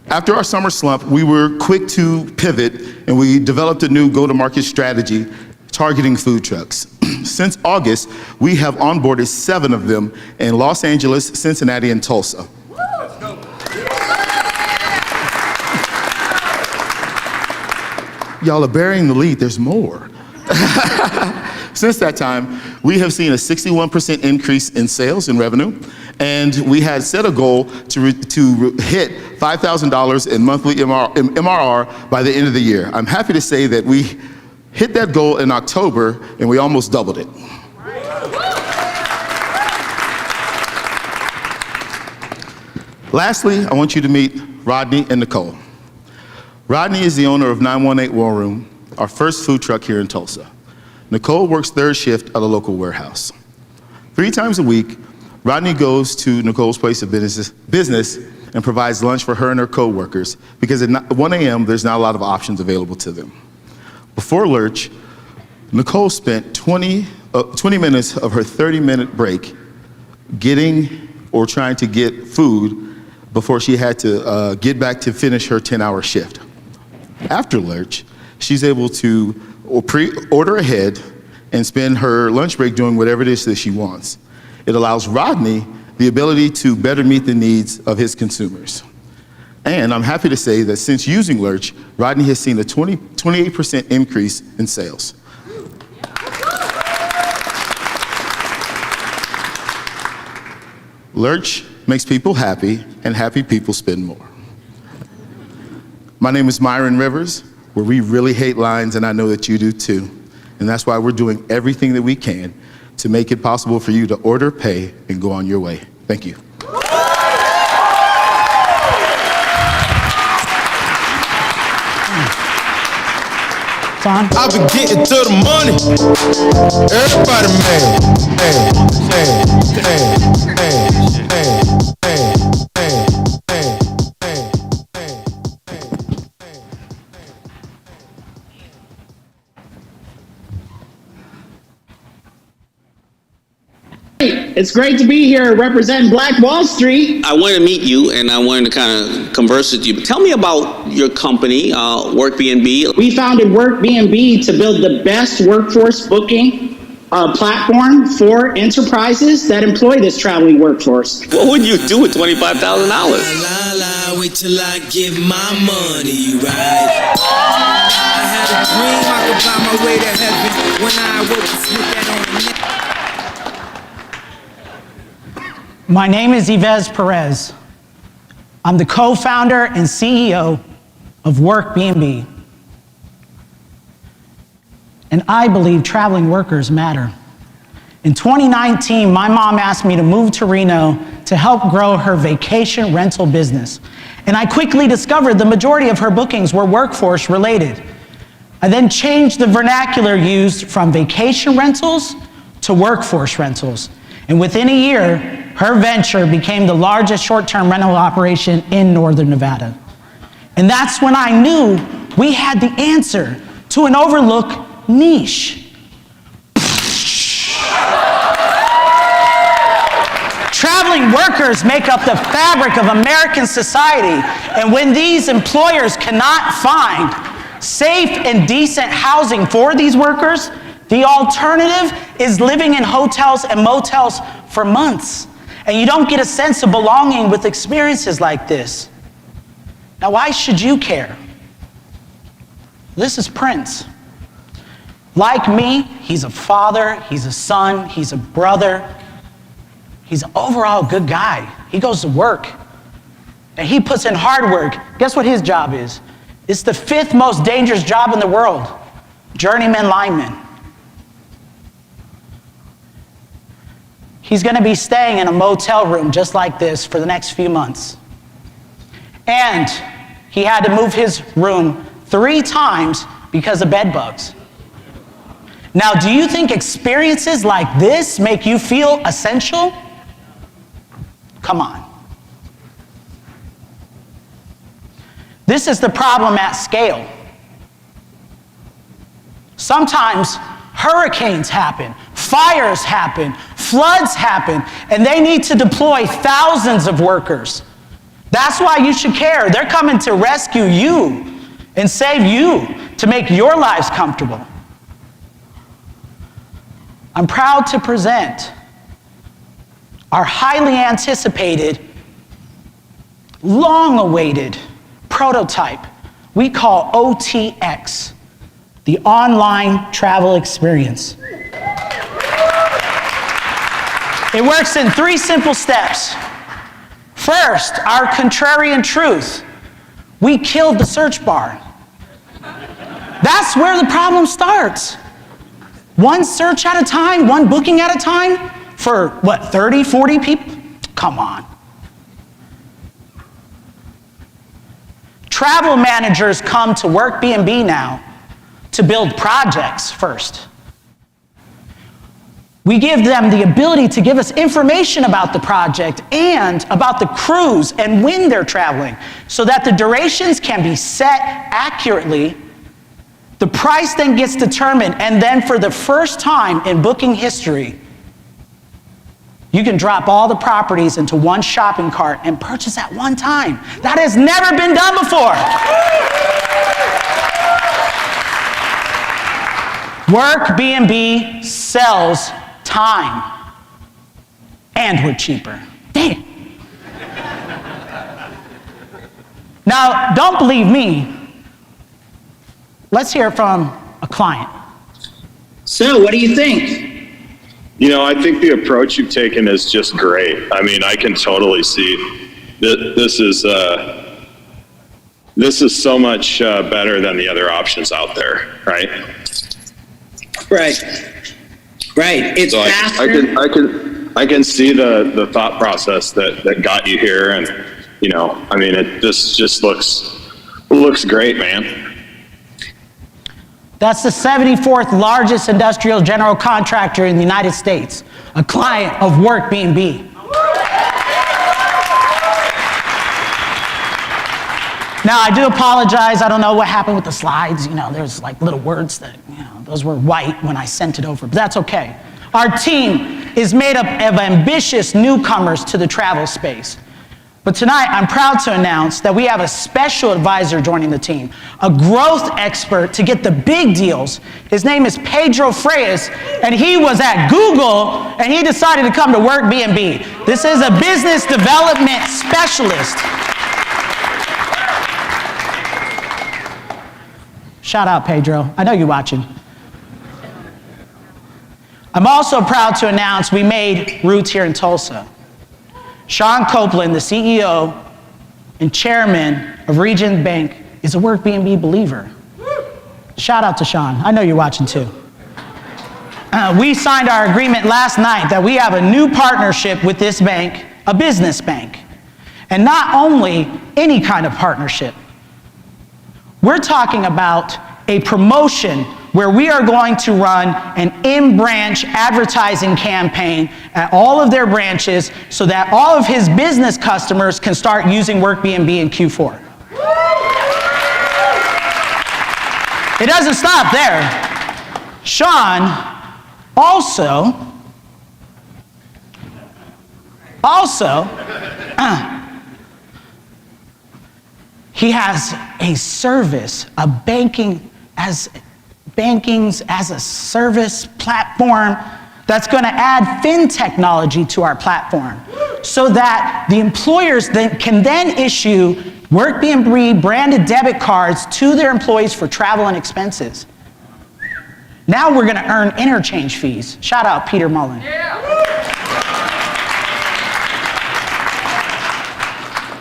after our summer slump, we were quick to pivot and we developed a new go-to-market strategy targeting food trucks. Since August, we have onboarded 7 of them in Los Angeles, Cincinnati, and Tulsa. Y'all are burying the lead, there's more. Since that time, we have seen a 61% increase in sales and revenue, and we had set a goal to hit $5,000 in monthly MRR by the end of the year. I'm happy to say that we hit that goal in October, and we almost doubled it. Lastly, I want you to meet Rodney and Nicole. Rodney is the owner of 918 War Room, our first food truck here in Tulsa. Nicole works third shift at a local warehouse. 3 times a week, Rodney goes to Nicole's place of business and provides lunch for her and her co-workers because at 1 a.m. there's not a lot of options available to them. Before Lerch, Nicole spent 20 minutes of her 30-minute break getting or trying to get food before she had to get back to finish her 10-hour shift. After Lerch, she's able to order ahead and spend her lunch break doing whatever it is that she wants. It allows Rodney the ability to better meet the needs of his consumers. And I'm happy to say that since using Lerch, Rodney has seen a 28% increase in sales. Lerch makes people happy, and happy people spend more. My name is Myron Rivers, where we really hate lines, and I know that you do too. And that's why we're doing everything that we can to make it possible for you to order, pay, and go on your way. Thank you. I've been getting to the money. Everybody mad. It's great to be here representing Black Wall Street. I wanted to meet you and I wanted to kind of converse with you. Tell me about your company, Workbnb. We founded Workbnb to build the best workforce booking platform for enterprises that employ this traveling workforce. What would you do with $25,000? Wait till I get my money right. I had a dream I could buy my way to heaven. When I woke up, slip that on the neck. My name is Yves Perez. I'm the co-founder and CEO of Workbnb. And I believe traveling workers matter. In 2019, my mom asked me to move to Reno to help grow her vacation rental business. And I quickly discovered the majority of her bookings were workforce related. I then changed the vernacular used from vacation rentals to workforce rentals. And within a year, her venture became the largest short-term rental operation in Northern Nevada. And that's when I knew we had the answer to an overlooked niche. Traveling workers make up the fabric of American society, and when these employers cannot find safe and decent housing for these workers, the alternative is living in hotels and motels for months. And you don't get a sense of belonging with experiences like this. Now, why should you care? This is Prince. Like me, he's a father, he's a son, he's a brother. He's an overall good guy. He goes to work. and he puts in hard work. Guess what his job is? It's the 5th most dangerous job in the world, journeyman lineman. He's gonna be staying in a motel room just like this for the next few months. And he had to move his room 3 times because of bed bugs. Now, do you think experiences like this make you feel essential? Come on. This is the problem at scale. Sometimes hurricanes happen, fires happen, floods happen, and they need to deploy thousands of workers. That's why you should care. They're coming to rescue you and save you to make your lives comfortable. I'm proud to present our highly anticipated, long-awaited prototype we call OTX, the online travel experience. It works in 3 simple steps. First, our contrarian truth. We killed the search bar. That's where the problem starts. One search at a time, one booking at a time for what, 30, 40 people? Come on. Travel managers come to Workbnb now to build projects first. We give them the ability to give us information about the project and about the crews and when they're traveling so that the durations can be set accurately. The price then gets determined, and then for the first time in booking history, you can drop all the properties into one shopping cart and purchase at one time. That has never been done before. Workbnb sells time, and we're cheaper. Damn. Now, don't believe me. Let's hear from a client. So, what do you think? You know, I think the approach you've taken is just great. I mean, I can totally see that this is so much better than the other options out there, right? Right. It's so faster. I can see the thought process that got you here, and you know, I mean, it just looks great, man. That's the 74th largest industrial general contractor in the United States, a client of Workbnb. Now, I do apologize. I don't know what happened with the slides. You know, there's like little words that, you know, those were white when I sent it over, but that's okay. Our team is made up of ambitious newcomers to the travel space. But tonight, I'm proud to announce that we have a special advisor joining the team, a growth expert to get the big deals. His name is Pedro Freyes, and he was at Google, and he decided to come to Workbnb. This is a business development specialist. Shout out, Pedro. I know you're watching. I'm also proud to announce we made roots here in Tulsa. Sean Copeland, the CEO and chairman of Region Bank, is a Workbnb believer. Shout out to Sean. I know you're watching too. We signed our agreement last night that we have a new partnership with this bank, a business bank. And not only any kind of partnership. We're talking about a promotion where we are going to run an in-branch advertising campaign at all of their branches so that all of his business customers can start using Workbnb in Q4. It doesn't stop there. Sean also he has a service, a bankings as a service platform that's going to add fin technology to our platform so that the employers can then issue Workbnb branded debit cards to their employees for travel and expenses. Now we're going to earn interchange fees. Shout out Peter Mullen.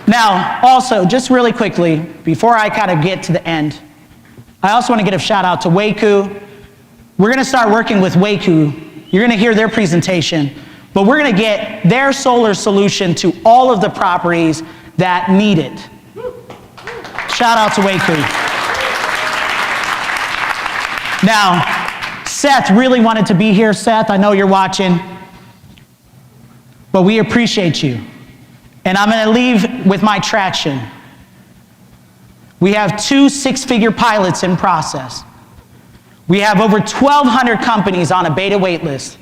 Now, also, just really quickly, before I kind of get to the end, I also want to give a shout out to Weku. We're going to start working with Weku. You're going to hear their presentation, but we're going to get their solar solution to all of the properties that need it. Shout out to Weku. Now, Seth really wanted to be here. Seth, I know you're watching, but we appreciate you. And I'm going to leave with my traction. We have 2 6-figure pilots in process. We have over 1,200 companies on a beta wait list,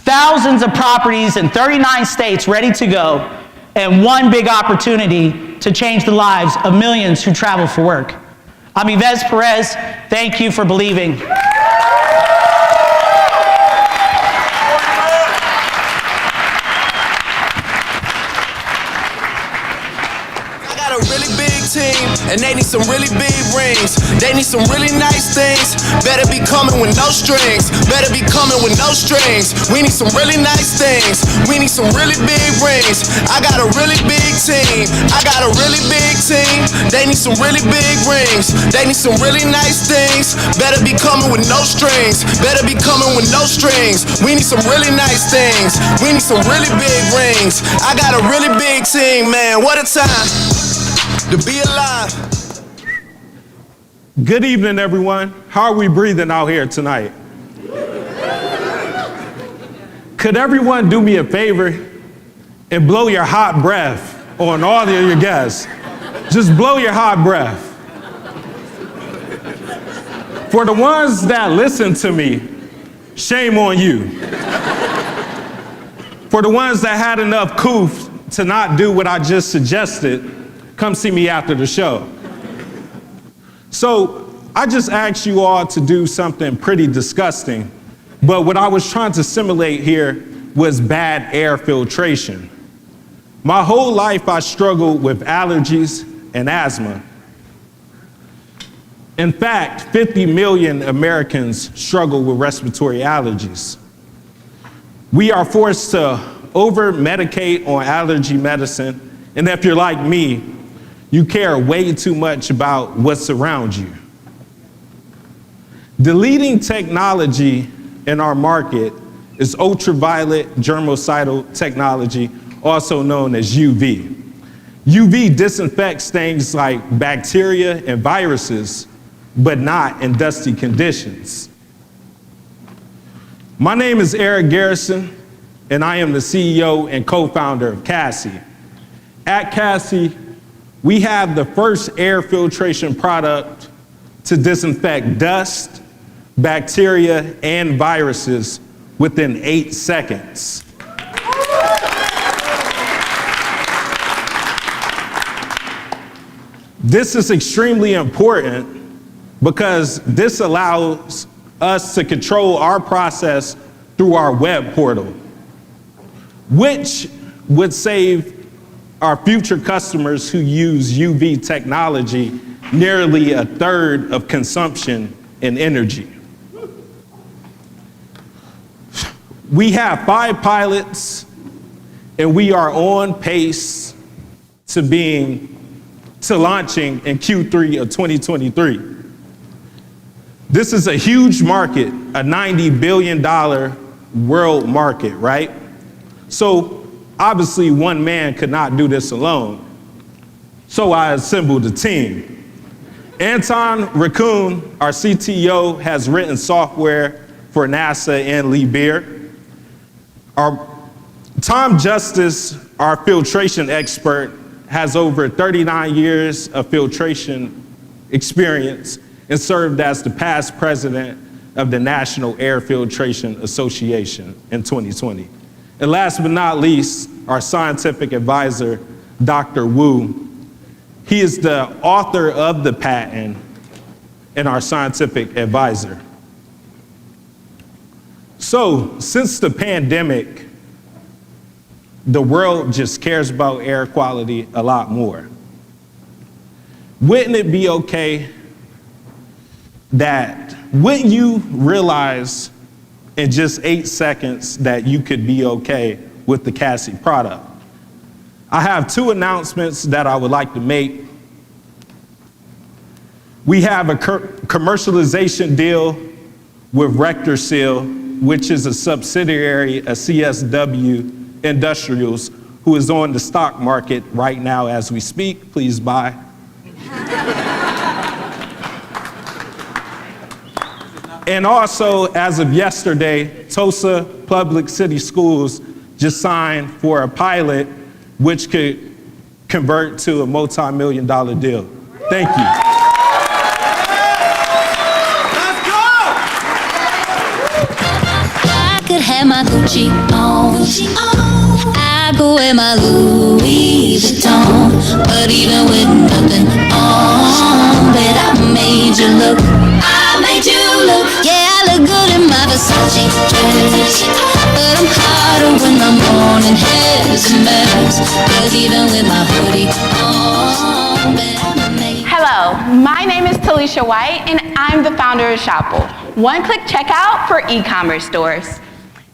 thousands of properties in 39 states ready to go, and one big opportunity to change the lives of millions who travel for work. I'm Yves Perez. Thank you for believing. A really big team, and they need some really big rings. They need some really nice things. Better be coming with no strings. Better be coming with no strings. We need some really nice things. We need some really big rings. I got a really big team. I got a really big team. They need some really big rings. They need some really nice things. Better be coming with no strings. Better be coming with no strings. We need some really nice things. We need some really big rings. I got a really big team, man. What a time to be alive. Good evening, everyone. How are we breathing out here tonight? Could everyone do me a favor and blow your hot breath on all of your guests? Just blow your hot breath. For the ones that listen to me, shame on you. For the ones that had enough coof to not do what I just suggested, come see me after the show. So I just asked you all to do something pretty disgusting, but what I was trying to simulate here was bad air filtration. My whole life I struggled with allergies and asthma. In fact, 50 million Americans struggle with respiratory allergies. We are forced to over-medicate on allergy medicine, and if you're like me, you care way too much about what's around you. The leading technology in our market is ultraviolet germicidal technology, also known as UV. UV disinfects things like bacteria and viruses, but not in dusty conditions. My name is Eric Garrison, and I am the CEO and co-founder of CASSIE. At CASSIE, we have the first air filtration product to disinfect dust, bacteria, and viruses within 8 seconds. This is extremely important because this allows us to control our process through our web portal, which would save our future customers who use UV technology nearly 1/3 of consumption in energy. We have 5 pilots, and we are on pace to launching in Q3 of 2023. This is a huge market, a $90 billion world market, right? So obviously one man could not do this alone. So I assembled a team. Anton Raccoon, our CTO, has written software for NASA and Liebherr. Tom Justice, our filtration expert, has over 39 years of filtration experience and served as the past president of the National Air Filtration Association in 2020. And last but not least, our scientific advisor, Dr. Wu. He is the author of the patent and our scientific advisor. So, since the pandemic, the world just cares about air quality a lot more. Wouldn't it be okay wouldn't you realize in just 8 seconds that you could be okay with the CASSIE product? I have two announcements that I would like to make. We have a commercialization deal with Rector Seal, which is a subsidiary of CSW Industrials, who is on the stock market right now as we speak. Please buy. And also, as of yesterday, Tulsa Public City Schools just signed for a pilot, which could convert to a multi-million-dollar deal. Thank you. I could have my Gucci on. I go wear my Louis Vuitton, but even with nothing on, bet I made you look. I made you look. Yeah, I look good in my Versace dress, but I'm hotter when my morning hair's a mess. 'Cause even with my hoodie on, bet I made. Hello, my name is Talisha White, and I'm the founder of Shopl, one-click checkout for e-commerce stores.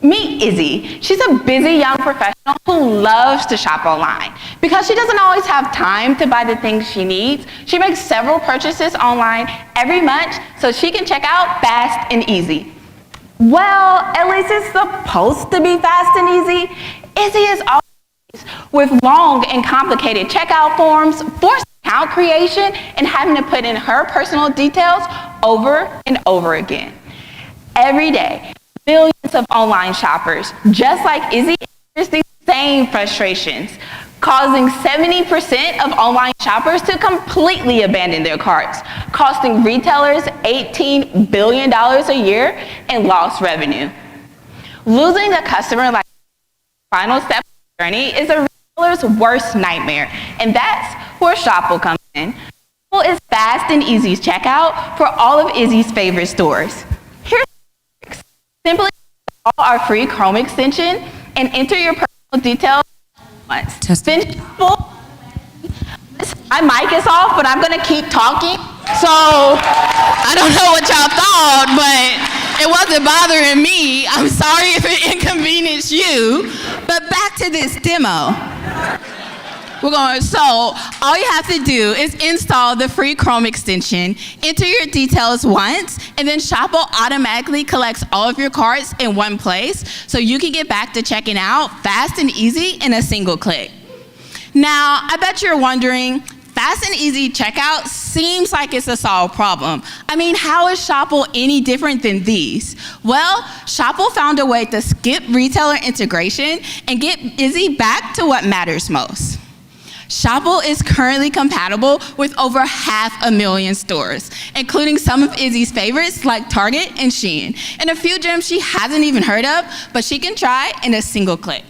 Meet Izzy. She's a busy young professional who loves to shop online. Because she doesn't always have time to buy the things she needs, she makes several purchases online every month so she can check out fast and easy. Well, at least it's supposed to be fast and easy. Izzy is always with long and complicated checkout forms, forced account creation, and having to put in her personal details over and over again. Every day, millions of online shoppers, just like Izzy, experience these same frustrations, causing 70% of online shoppers to completely abandon their carts, costing retailers $18 billion a year in lost revenue. Losing a customer like the final step of the journey is a retailer's worst nightmare, and that's where Shopl comes in. Shopl is fast and easy checkout for all of Izzy's favorite stores. Here's simply install our free Chrome extension and enter your personal details once. Then my mic is off, but I'm gonna keep talking. So I don't know what y'all thought, but it wasn't bothering me. I'm sorry if it inconvenienced you. But back to this demo. So all you have to do is install the free Chrome extension, enter your details once, and then Shopl automatically collects all of your carts in one place so you can get back to checking out fast and easy in a single click. Now, I bet you're wondering, fast and easy checkout seems like it's a solved problem. I mean, how is Shopl any different than these? Well, Shopl found a way to skip retailer integration and get Izzy back to what matters most. Shopl is currently compatible with over 500,000 stores, including some of Izzy's favorites like Target and Shein, and a few gems she hasn't even heard of, but she can try in a single click.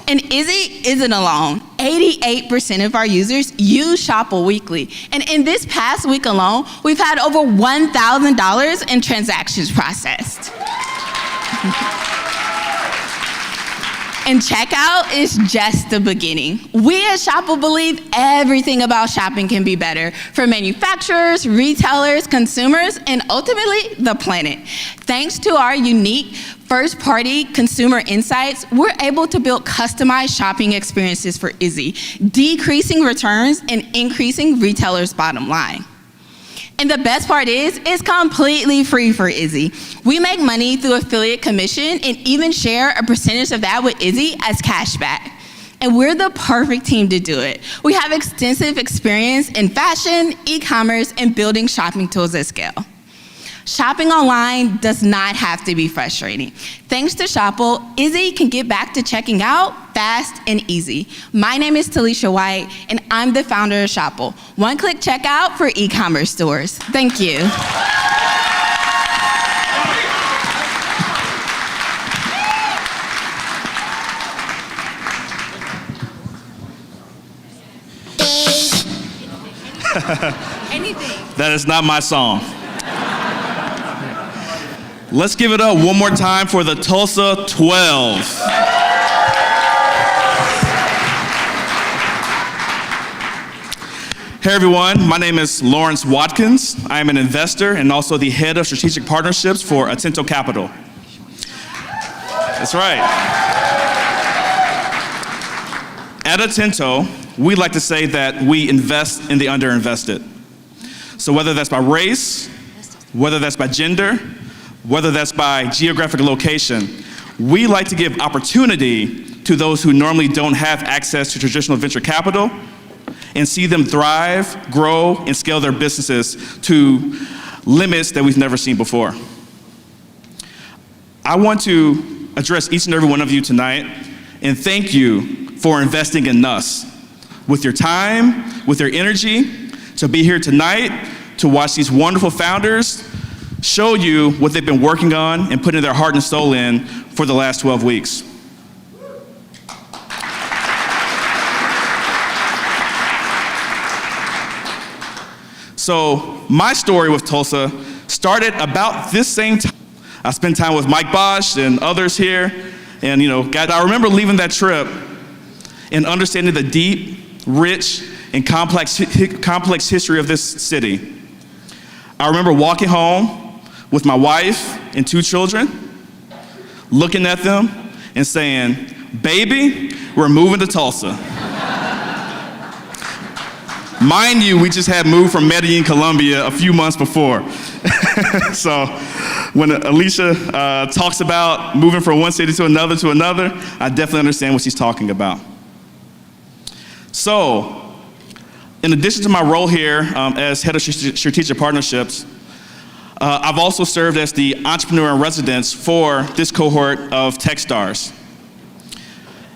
And Izzy isn't alone. 88% of our users use Shopl weekly, and in this past week alone, we've had over $1,000 in transactions processed. And checkout is just the beginning. We at Shopl believe everything about shopping can be better for manufacturers, retailers, consumers, and ultimately the planet. Thanks to our unique first-party consumer insights, we're able to build customized shopping experiences for Izzy, decreasing returns and increasing retailers' bottom line. And the best part is, it's completely free for Izzy. We make money through affiliate commission and even share a percentage of that with Izzy as cashback. And we're the perfect team to do it. We have extensive experience in fashion, e-commerce, and building shopping tools at scale. Shopping online does not have to be frustrating. Thanks to Shopl, Izzy can get back to checking out fast and easy. My name is Talisha White, and I'm the founder of Shopl, one-click checkout for e-commerce stores. Thank you. Anything. That is not my song. Let's give it up one more time for the Tulsa 12. Hey everyone, my name is Lawrence Watkins. I am an investor and also the head of strategic partnerships for Atento Capital. That's right. At Atento, we like to say that we invest in the underinvested. So whether that's by race, whether that's by gender, whether that's by geographic location, we like to give opportunity to those who normally don't have access to traditional venture capital and see them thrive, grow, and scale their businesses to limits that we've never seen before. I want to address each and every one of you tonight and thank you for investing in us with your time, with your energy, to be here tonight, to watch these wonderful founders show you what they've been working on and putting their heart and soul in for the last 12 weeks. So my story with Tulsa started about this same time. I spent time with Mike Bosch and others here, and I remember leaving that trip and understanding the deep, rich, and complex history of this city. I remember walking home with my wife and 2 children, looking at them and saying, "Baby, we're moving to Tulsa." Mind you, we just had moved from Medellin, Colombia a few months before. So when Alicia talks about moving from one city to another, I definitely understand what she's talking about. So, in addition to my role here as head of strategic partnerships, I've also served as the entrepreneur in residence for this cohort of Techstars.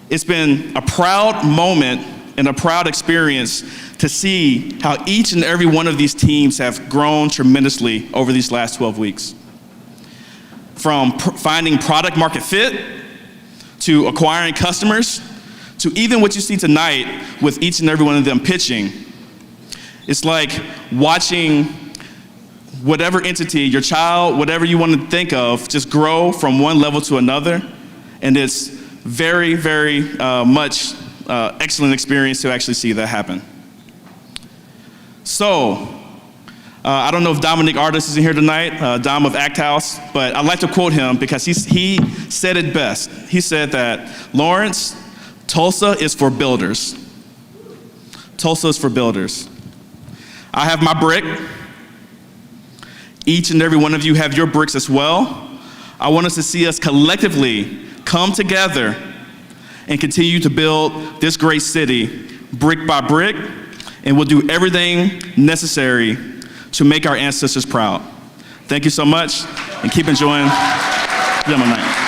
It's been a proud moment and a proud experience to see how each and every one of these teams have grown tremendously over these last 12 weeks. From finding product market fit, to acquiring customers, to even what you see tonight with each and every one of them pitching. It's like watching whatever entity, your child, whatever you want to think of, just grow from one level to another. And it's very, very much excellent experience to actually see that happen. So, I don't know if Dominic Artis is in here tonight, Dom of Act House, but I'd like to quote him because he said it best. He said that, "Lawrence, Tulsa is for builders. Tulsa is for builders." I have my brick. Each and every one of you have your bricks as well. I want us to see us collectively come together and continue to build this great city brick by brick, and we'll do everything necessary to make our ancestors proud. Thank you so much, and keep enjoying Demo Night.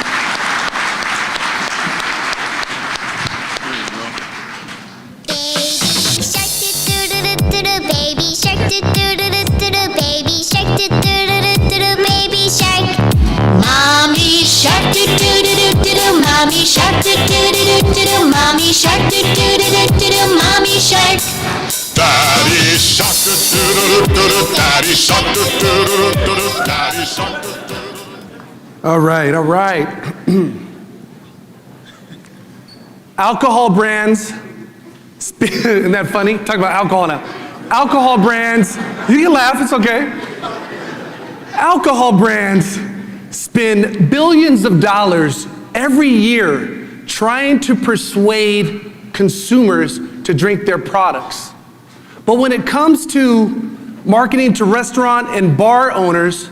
Mommy shark do do do do do do. Mommy shark do do do do do. Mommy shark do do do do do. Mommy shark. Daddy shark do do do do. Daddy shark do do do do. Daddy shark do do. All right. Alcohol brands. Isn't that funny? Talk about alcohol now. Alcohol brands. You can laugh. It's okay. Alcohol brands spend billions of dollars every year trying to persuade consumers to drink their products. But when it comes to marketing to restaurant and bar owners,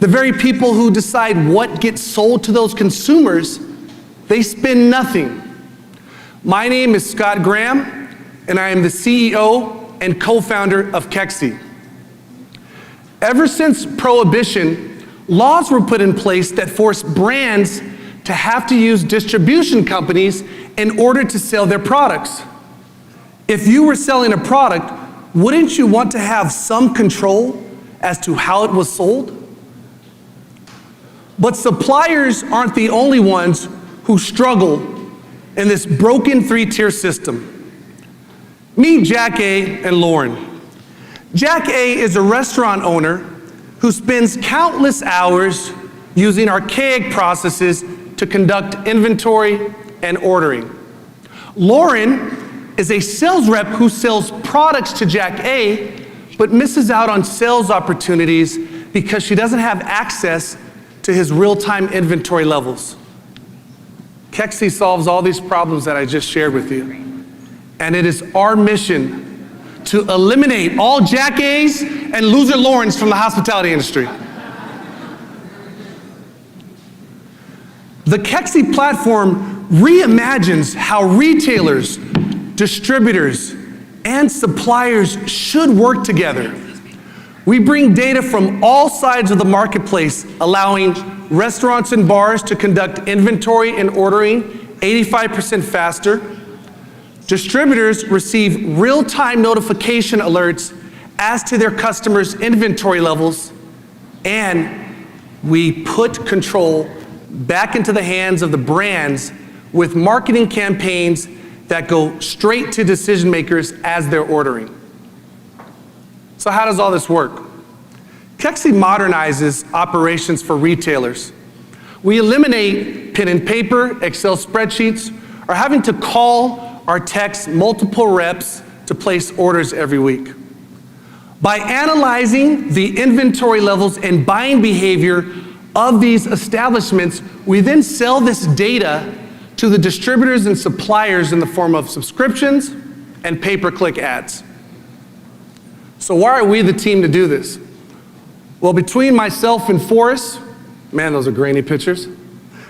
the very people who decide what gets sold to those consumers, they spend nothing. My name is Scott Graham, and I am the CEO and co-founder of KEXY. Ever since Prohibition, laws were put in place that forced brands to have to use distribution companies in order to sell their products. If you were selling a product, wouldn't you want to have some control as to how it was sold? But suppliers aren't the only ones who struggle in this broken 3-tier system. Meet Jack A. and Lauren. Jack A. is a restaurant owner who spends countless hours using archaic processes to conduct inventory and ordering. Lauren is a sales rep who sells products to Jack A, but misses out on sales opportunities because she doesn't have access to his real-time inventory levels. KEXY solves all these problems that I just shared with you. And it is our mission to eliminate all Jack A's and loser Laurens from the hospitality industry. The KEXY platform reimagines how retailers, distributors, and suppliers should work together. We bring data from all sides of the marketplace, allowing restaurants and bars to conduct inventory and ordering 85% faster. Distributors receive real-time notification alerts as to their customers' inventory levels, and we put control back into the hands of the brands with marketing campaigns that go straight to decision makers as they're ordering. So how does all this work? KEXY modernizes operations for retailers. We eliminate pen and paper, Excel spreadsheets, or having to call or text multiple reps to place orders every week. By analyzing the inventory levels and buying behavior of these establishments, we then sell this data to the distributors and suppliers in the form of subscriptions and pay-per-click ads. So why are we the team to do this? Well, between myself and Forrest, man, those are grainy pictures.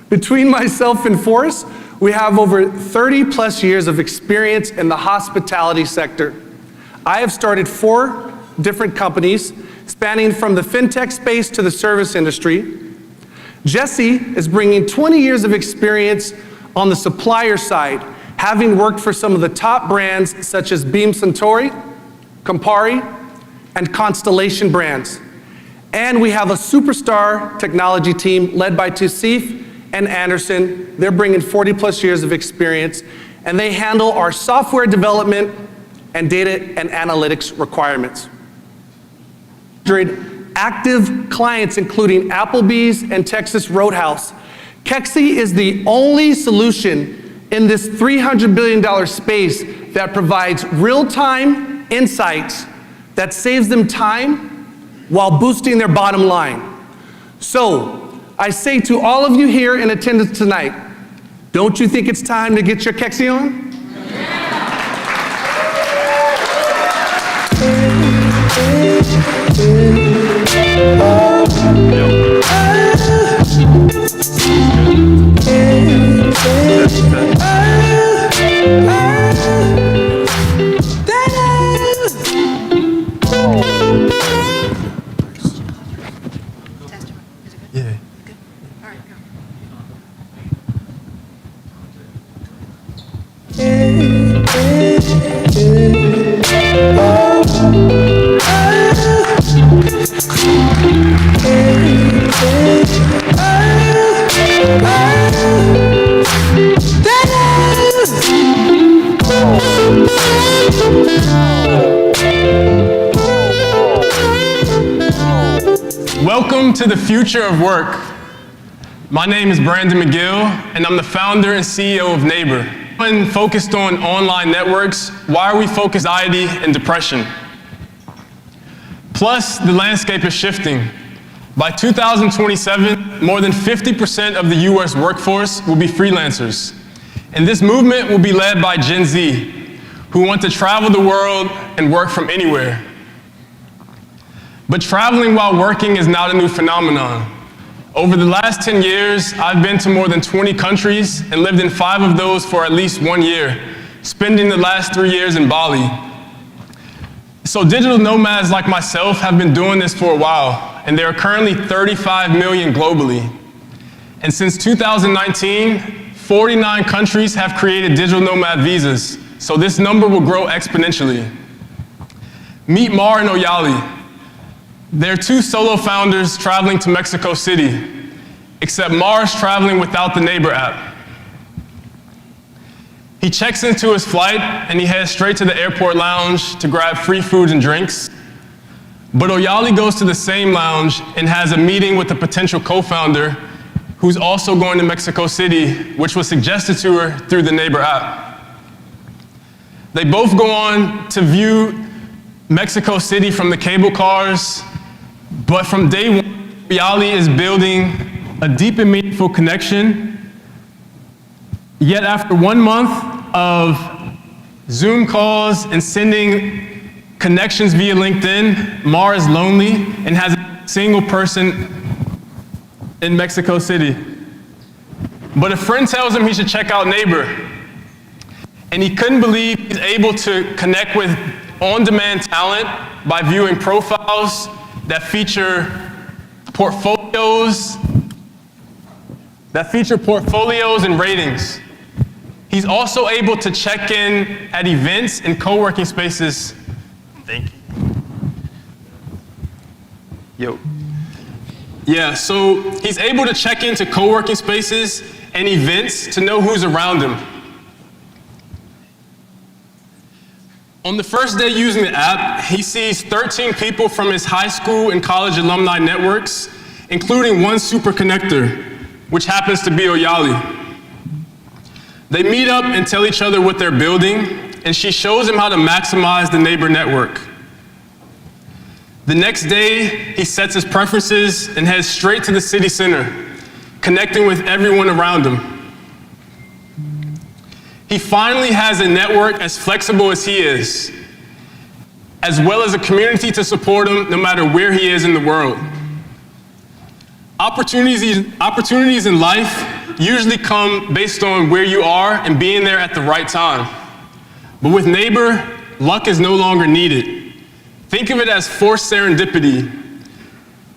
Between myself and Forrest, we have over 30 plus years of experience in the hospitality sector. I have started 4 different companies spanning from the fintech space to the service industry. Jesse is bringing 20 years of experience on the supplier side, having worked for some of the top brands such as Beam Suntory, Campari, and Constellation brands. And we have a superstar technology team led by Tusif and Anderson. They're bringing 40 plus years of experience, and they handle our software development and data and analytics requirements. Active clients including Applebee's and Texas Roadhouse. KEXY is the only solution in this $300 billion space that provides real-time insights that saves them time while boosting their bottom line. So I say to all of you here in attendance tonight, don't you think it's time to get your KEXY on? Welcome to the future of work. My name is Brandon McGill, and I'm the founder and CEO of Neighbor. When focused on online networks, why are we focused on anxiety and depression? Plus, the landscape is shifting. By 2027, more than 50% of the US workforce will be freelancers. And this movement will be led by Gen Z, who want to travel the world and work from anywhere. But traveling while working is not a new phenomenon. Over the last 10 years, I've been to more than 20 countries and lived in 5 of those for at least 1 year, spending the last 3 years in Bali. So digital nomads like myself have been doing this for a while, and there are currently 35 million globally. And since 2019, 49 countries have created digital nomad visas, so this number will grow exponentially. Meet Mar and Oyali. They're 2 solo founders traveling to Mexico City, except Mar's traveling without the Neighbor app. He checks into his flight and he heads straight to the airport lounge to grab free food and drinks. But Oyali goes to the same lounge and has a meeting with a potential co-founder who's also going to Mexico City, which was suggested to her through the Neighbor app. They both go on to view Mexico City from the cable cars, but from day one, Oyali is building a deep and meaningful connection. Yet after 1 month of Zoom calls, and sending connections via LinkedIn, Mar is lonely and has a single person in Mexico City. But a friend tells him he should check out Neighbor. And he couldn't believe he's able to connect with on-demand talent by viewing profiles that feature portfolios and ratings. He's also able to check in at events and co-working spaces. Thank you. Yeah, so he's able to check into co-working spaces and events to know who's around him. On the first day using the app, he sees 13 people from his high school and college alumni networks, including one super connector, which happens to be Oyali. They meet up and tell each other what they're building, and she shows him how to maximize the Neighbor network. The next day, he sets his preferences and heads straight to the city center, connecting with everyone around him. He finally has a network as flexible as he is, as well as a community to support him no matter where he is in the world. Opportunities in life usually come based on where you are and being there at the right time. But with Neighbor, luck is no longer needed. Think of it as forced serendipity,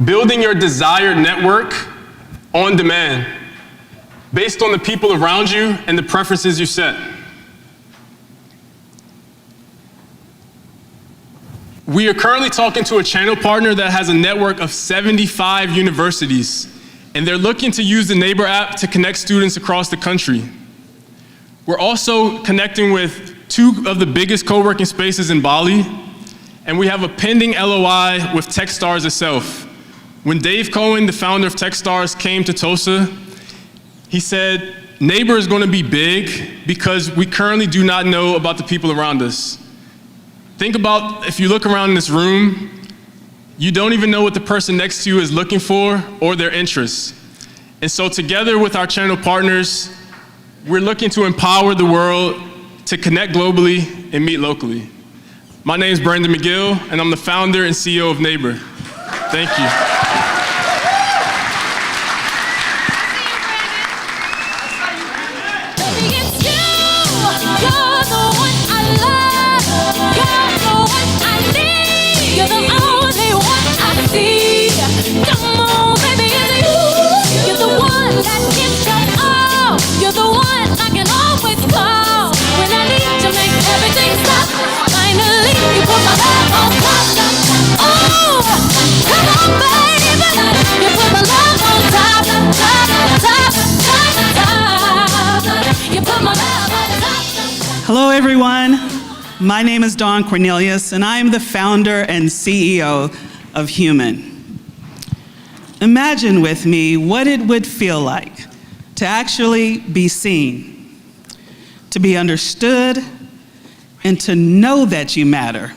building your desired network on demand, based on the people around you and the preferences you set. We are currently talking to a channel partner that has a network of 75 universities, and they're looking to use the Neighbor app to connect students across the country. We're also connecting with 2 of the biggest co-working spaces in Bali, and we have a pending LOI with Techstars itself. When Dave Cohen, the founder of Techstars, came to Tulsa, he said, Neighbor is going to be big because we currently do not know about the people around us. Think about if you look around in this room, you don't even know what the person next to you is looking for or their interests. And so together with our channel partners, we're looking to empower the world to connect globally and meet locally. My name is Brandon McGill, and I'm the founder and CEO of Neighbor. Thank you. Hello, everyone. My name is Dawn Cornelius, and I am the founder and CEO of Human. Imagine with me what it would feel like to actually be seen, to be understood, and to know that you matter.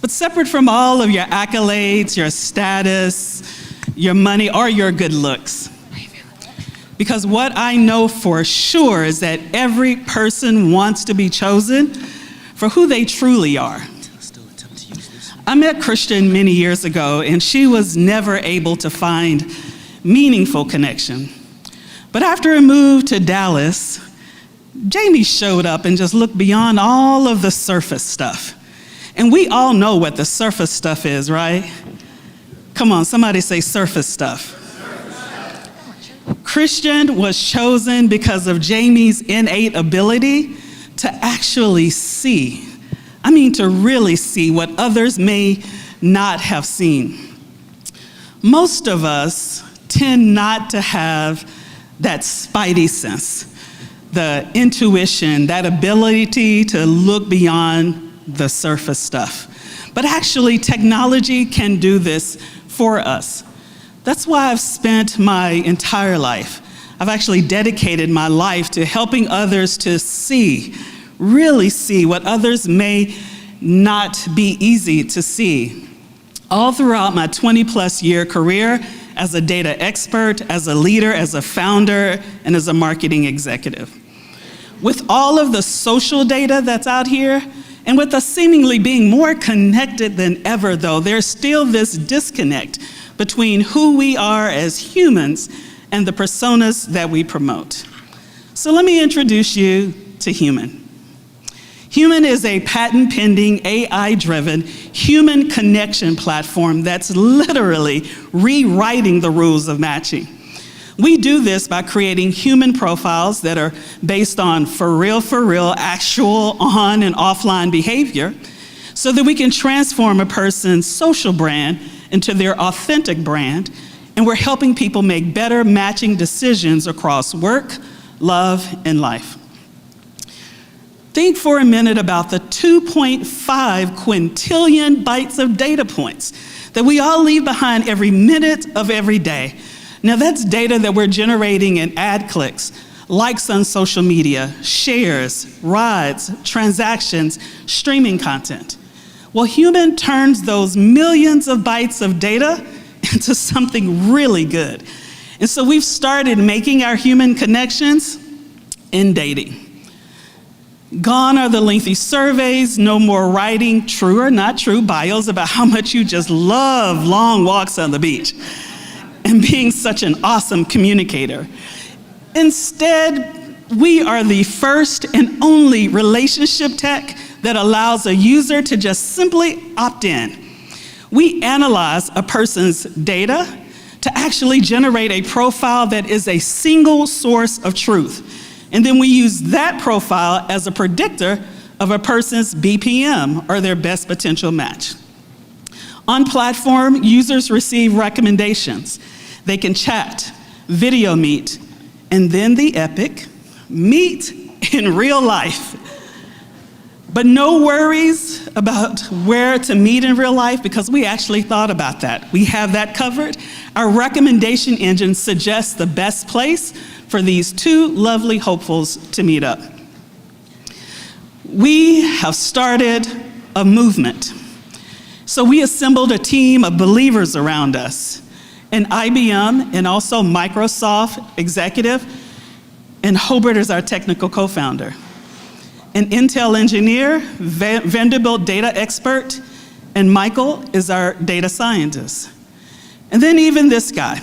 But separate from all of your accolades, your status, your money, or your good looks. Because what I know for sure is that every person wants to be chosen for who they truly are. I met Christian many years ago, and she was never able to find meaningful connection. But after I moved to Dallas, Jamie showed up and just looked beyond all of the surface stuff. And we all know what the surface stuff is, right? Come on, somebody say surface stuff. Christian was chosen because of Jamie's innate ability to actually see. I mean, to really see what others may not have seen. Most of us tend not to have that spidey sense, the intuition, that ability to look beyond the surface stuff. But actually, technology can do this for us. That's why I've spent my entire life. I've actually dedicated my life to helping others to see, really see what others may not be easy to see. All throughout my 20+ year career as a data expert, as a leader, as a founder, and as a marketing executive. With all of the social data that's out here, and with us seemingly being more connected than ever, though, there's still this disconnect between who we are as humans and the personas that we promote. So let me introduce you to Human. Human is a patent-pending, AI-driven human connection platform that's literally rewriting the rules of matching. We do this by creating human profiles that are based on for real, actual on and offline behavior so that we can transform a person's social brand into their authentic brand, and we're helping people make better matching decisions across work, love, and life. Think for a minute about the 2.5 quintillion bytes of data points that we all leave behind every minute of every day. Now that's data that we're generating in ad clicks, likes on social media, shares, rides, transactions, streaming content. Well, Human turns those millions of bytes of data into something really good. And so we've started making our human connections in dating. Gone are the lengthy surveys, no more writing true or not true bios about how much you just love long walks on the beach and being such an awesome communicator. Instead, we are the first and only relationship tech that allows a user to just simply opt in. We analyze a person's data to actually generate a profile that is a single source of truth. And then we use that profile as a predictor of a person's BPM, or their best potential match. On platform, users receive recommendations. They can chat, video meet, and then the epic, meet in real life. But no worries about where to meet in real life, because we actually thought about that. We have that covered. Our recommendation engine suggests the best place for these two lovely hopefuls to meet up. We have started a movement. So we assembled a team of believers around us, an IBM and also Microsoft executive, and Hobart is our technical co-founder. An Intel engineer, Vanderbilt data expert, and Michael is our data scientist. And then even this guy.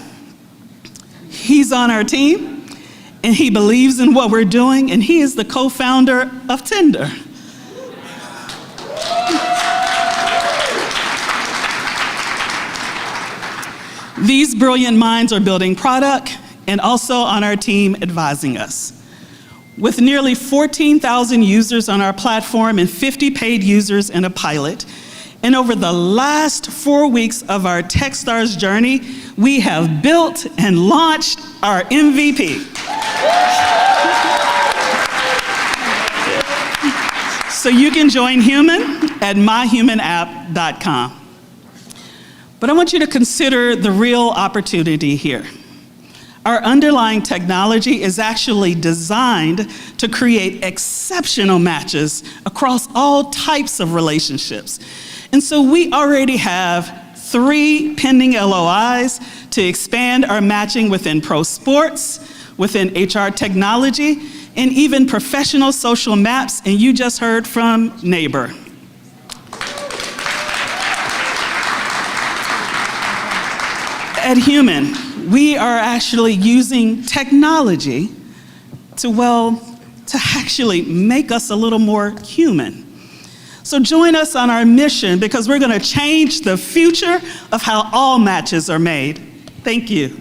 He's on our team, and he believes in what we're doing, and he is the co-founder of Tinder. These brilliant minds are building product and also on our team advising us. With nearly 14,000 users on our platform and 50 paid users in a pilot, and over the last 4 weeks of our Techstars journey, we have built and launched our MVP. So you can join Human at myhumanapp.com. But I want you to consider the real opportunity here. Our underlying technology is actually designed to create exceptional matches across all types of relationships. And so we already have 3 pending LOIs to expand our matching within pro sports, within HR technology, and even professional social maps, and you just heard from Neighbor. At Human, we are actually using technology to actually make us a little more human. So join us on our mission, because we're going to change the future of how all matches are made. Thank you.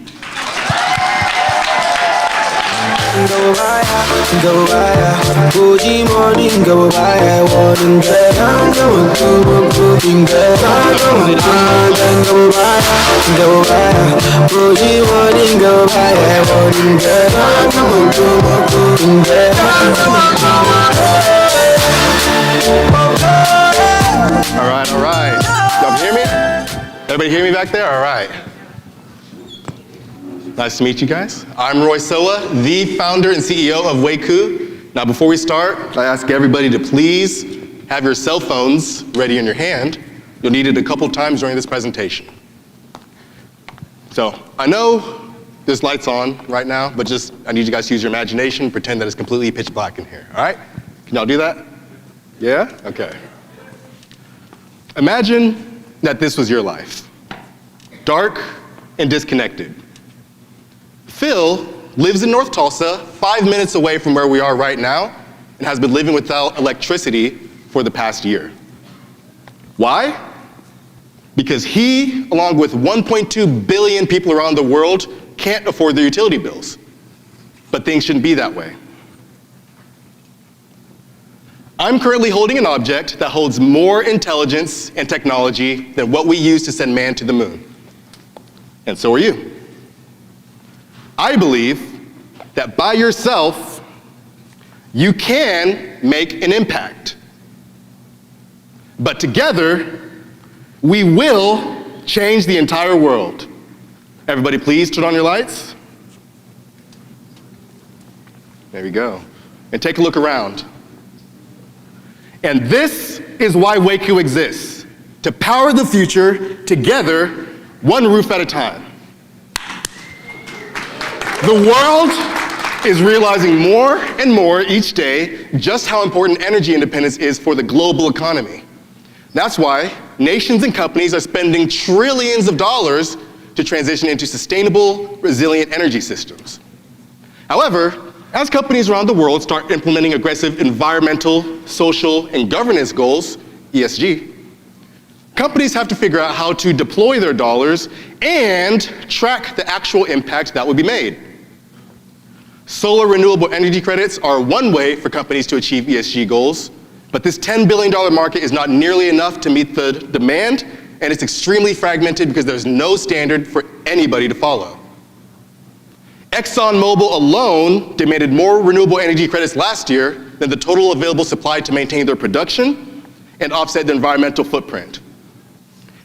All right. Y'all hear me? Everybody hear me back there? All right. Nice to meet you guys. I'm Roy Soa, the founder and CEO of Weku. Now, before we start, I ask everybody to please have your cell phones ready in your hand. You'll need it a couple times during this presentation. So, I know There's lights on right now, but I need you guys to use your imagination, pretend that it's completely pitch black in here, all right? Can y'all do that? Yeah? Okay. Imagine that this was your life. Dark and disconnected. Phil lives in North Tulsa, 5 minutes away from where we are right now, and has been living without electricity for the past year. Why? Because he, along with 1.2 billion people around the world, can't afford their utility bills. But things shouldn't be that way. I'm currently holding an object that holds more intelligence and technology than what we use to send man to the moon. And so are you. I believe that by yourself, you can make an impact. But together, we will change the entire world. Everybody please turn on your lights. There we go. And take a look around. And this is why Weku exists, to power the future together, one roof at a time. The world is realizing more and more each day just how important energy independence is for the global economy. That's why nations and companies are spending trillions of dollars to transition into sustainable, resilient energy systems. However, as companies around the world start implementing aggressive environmental, social, and governance goals, ESG, companies have to figure out how to deploy their dollars and track the actual impact that would be made. Solar renewable energy credits are one way for companies to achieve ESG goals, but this $10 billion market is not nearly enough to meet the demand, and it's extremely fragmented because there's no standard for anybody to follow. ExxonMobil alone demanded more renewable energy credits last year than the total available supply to maintain their production and offset their environmental footprint.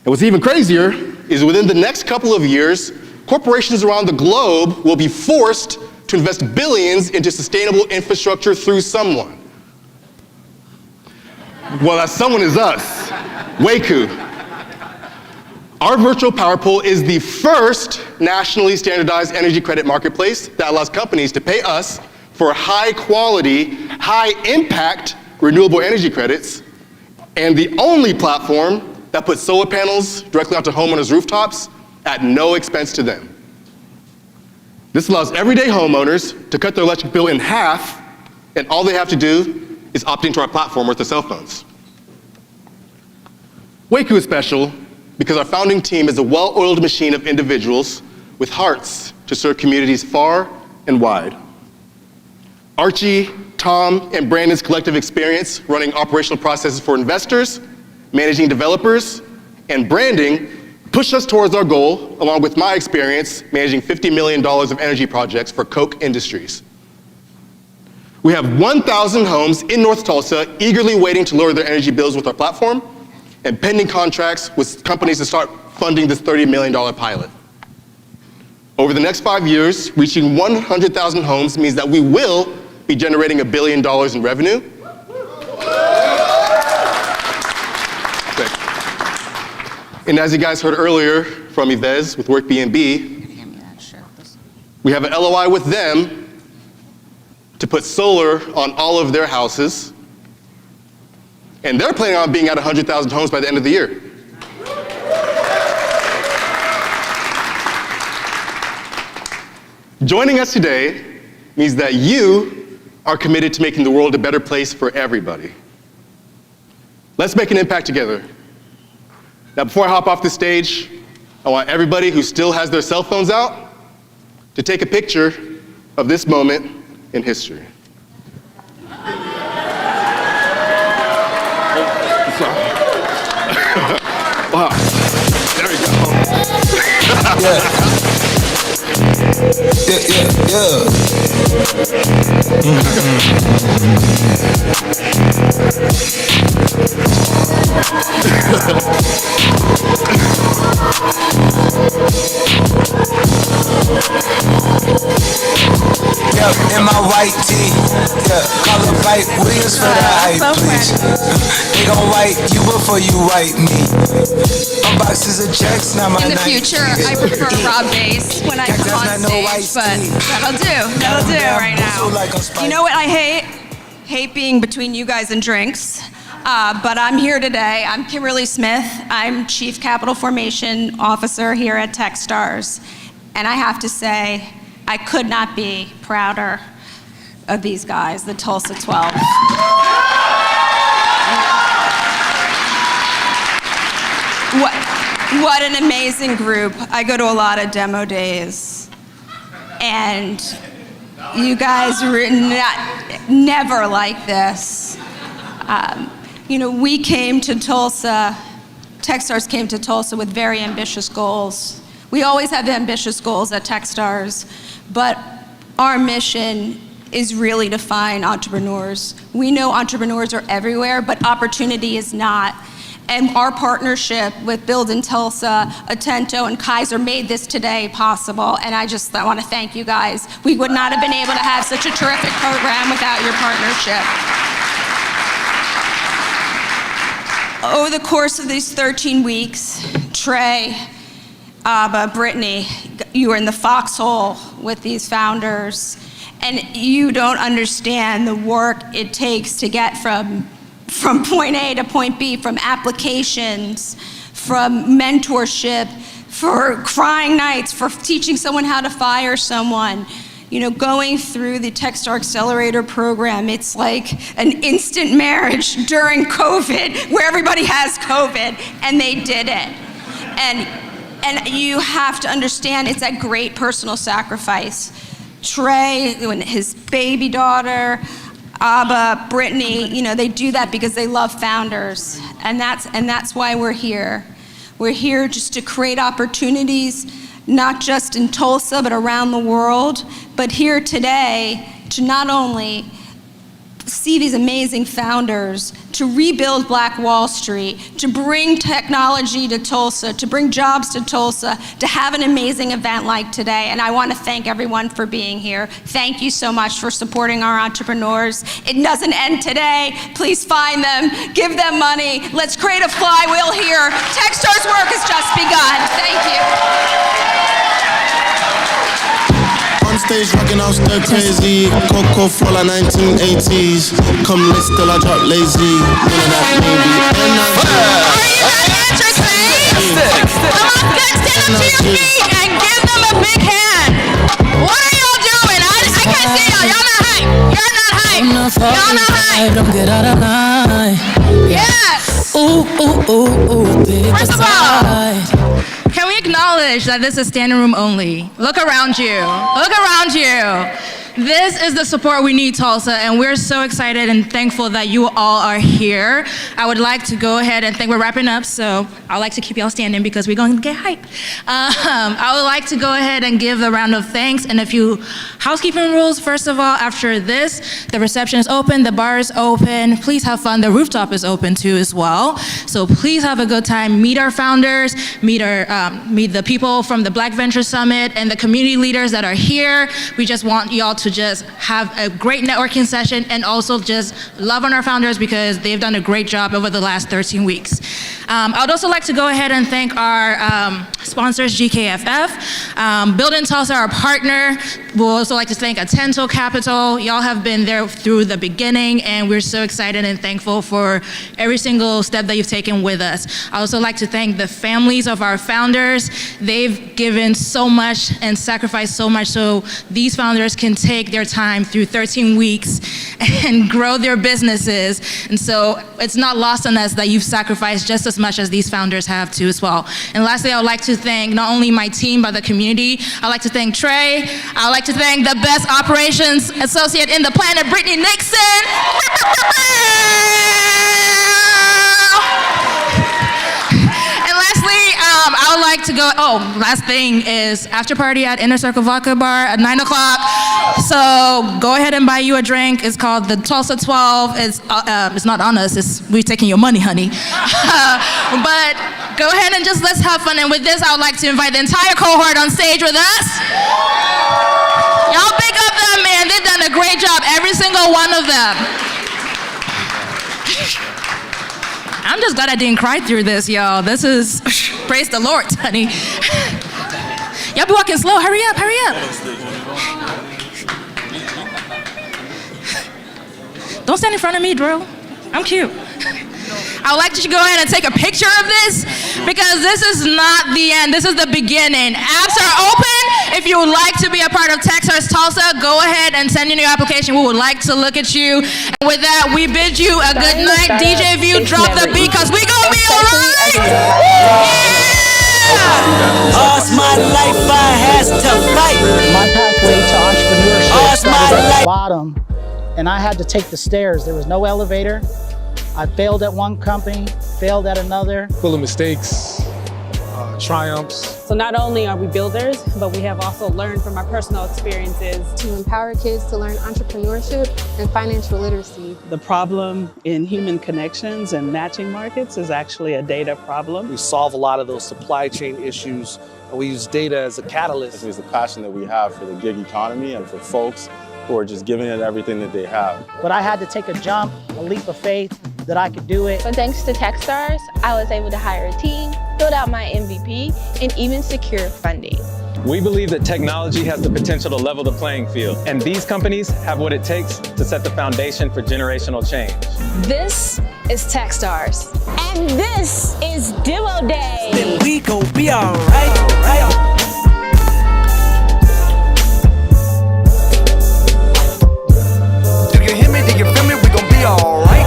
And what's even crazier is within the next couple of years, corporations around the globe will be forced to invest billions into sustainable infrastructure through someone. Well, that someone is us, Weku. Our virtual power pole is the first nationally standardized energy credit marketplace that allows companies to pay us for high quality, high impact renewable energy credits, and the only platform that puts solar panels directly onto homeowners' rooftops at no expense to them. This allows everyday homeowners to cut their electric bill in half, and all they have to do is opt into our platform with their cell phones. Weku is special because our founding team is a well-oiled machine of individuals with hearts to serve communities far and wide. Archie, Tom, and Brandon's collective experience running operational processes for investors, managing developers, and branding pushed us towards our goal, along with my experience managing $50 million of energy projects for Koch Industries. We have 1,000 homes in North Tulsa eagerly waiting to lower their energy bills with our platform, and pending contracts with companies to start funding this $30 million pilot. Over the next 5 years, reaching 100,000 homes means that we will be generating $1 billion in revenue. And as you guys heard earlier from Yves with Workbnb, we have an LOI with them to put solar on all of their houses, and they're planning on being at 100,000 homes by the end of the year. Joining us today means that you are committed to making the world a better place for everybody. Let's make an impact together. Now, before I hop off the stage, I want everybody who still has their cell phones out to take a picture of this moment in history. Wow. There we go. In my white tee, call it White Williams for the hype, please. They gon' white you before you white me. boxes of checks, now my In the future, I prefer raw bass when I come on stage, but that'll do right now. You know what I hate? Hate being between you guys and drinks. But I'm here today. I'm Kimberly Smith. I'm Chief Capital Formation Officer here at Techstars. And I have to say, I could not be prouder of these guys, the Tulsa 12. What an amazing group. I go to a lot of demo days. And you guys were never like this. You know, we came to Tulsa, Techstars came to Tulsa with very ambitious goals. We always have ambitious goals at Techstars, but our mission is really to find entrepreneurs. We know entrepreneurs are everywhere, but opportunity is not. And our partnership with Build In Tulsa, Atento, and Kaiser made this today possible, and I want to thank you guys. We would not have been able to have such a terrific program without your partnership. Over the course of these 13 weeks, Trey, Abba, Brittany, you were in the foxhole with these founders, and you don't understand the work it takes to get from point A to point B, from applications, from mentorship, for crying nights, for teaching someone how to fire someone. You know, going through the Techstars Accelerator program, it's like an instant marriage during COVID, where everybody has COVID, and they did it. And you have to understand, it's a great personal sacrifice. Trey, his baby daughter, Abba, Brittany, you know, they do that because they love founders, and that's why we're here. We're here just to create opportunities, not just in Tulsa, but around the world, but here today to not only see these amazing founders, to rebuild Black Wall Street, to bring technology to Tulsa, to bring jobs to Tulsa, to have an amazing event like today. And I want to thank everyone for being here. Thank you so much for supporting our entrepreneurs. It doesn't end today. Please find them, give them money. Let's create a flywheel here. Techstars work has just begun. Thank you. On stage rocking out stir crazy, Coco flow like 1980s. Come let's still I drop lazy. None of that baby. Come on, guys, stand up to your feet and give them a big hand. What are y'all doing? I can't see y'all. Y'all not hype. You're not hype. Y'all not hype. Don't get out of line. Yes. Ooh, ooh, ooh, ooh, big First of all, aside. Can we acknowledge that this is standing room only? Look around you. Look around you. This is the support we need, Tulsa, and we're so excited and thankful that you all are here. I would like to go ahead and think we're wrapping up, so I'd like to keep y'all standing because we're going to get hype. I would like to go ahead and give a round of thanks and a few housekeeping rules. First of all, after this, the reception is open, the bar is open. Please have fun. The rooftop is open too as well. So please have a good time. Meet our founders, meet the people from the Black Venture Summit and the community leaders that are here. We just want y'all to just have a great networking session and also just love on our founders because they've done a great job over the last 13 weeks. I would also like to go ahead and thank our sponsors, GKFF, Build In Tulsa, our partner. We'll also like to thank Atento Capital. Y'all have been there through the beginning, and we're so excited and thankful for every single step that you've taken with us. I also like to thank the families of our founders. They've given so much and sacrificed so much so these founders can take their time through 13 weeks and grow their businesses. And so it's not lost on us that you've sacrificed just as much as these founders have too as well. And lastly, I would like to thank not only my team, but the community. I'd like to thank Trey. I'd like to thank the best operations associate in the planet, Brittany Nixon. I would like to go, last thing is after party at Inner Circle Vodka Bar at 9 o'clock. So go ahead and buy you a drink. It's called the Tulsa 12. It's not on us, we're taking your money, honey. But go ahead and just let's have fun. And with this, I would like to invite the entire cohort on stage with us. Y'all pick up them, man. They've done a great job, every single one of them. I'm just glad I didn't cry through this, y'all. This is... Praise the Lord, honey. Y'all be walking slow. Hurry up, hurry up. Don't stand in front of me, bro. I'm cute. I would like you to go ahead and take a picture of this because this is not the end. This is the beginning. Apps are open. If you would like to be a part of Techstars Tulsa, go ahead and send in your application. We would like to look at you. And with that, we bid you a good night. DJ, if you drop the beat, because we gonna be all right. All's my life I has to fight. My pathway to entrepreneurship started at the bottom, and I had to take the stairs. There was no elevator. I failed at one company, failed at another. Full of mistakes, triumphs. So not only are we builders, but we have also learned from our personal experiences to empower kids to learn entrepreneurship and financial literacy. The problem in human connections and matching markets is actually a data problem. We solve a lot of those supply chain issues, and we use data as a catalyst. It's the passion that we have for the gig economy and for folks who are just giving it everything that they have. But I had to take a jump, a leap of faith that I could do it. So thanks to Techstars, I was able to hire a team, build out my MVP, and even secure funding. We believe that technology has the potential to level the playing field, and these companies have what it takes to set the foundation for generational change. This is Techstars. And this is Demo Day. Then we gon' be alright.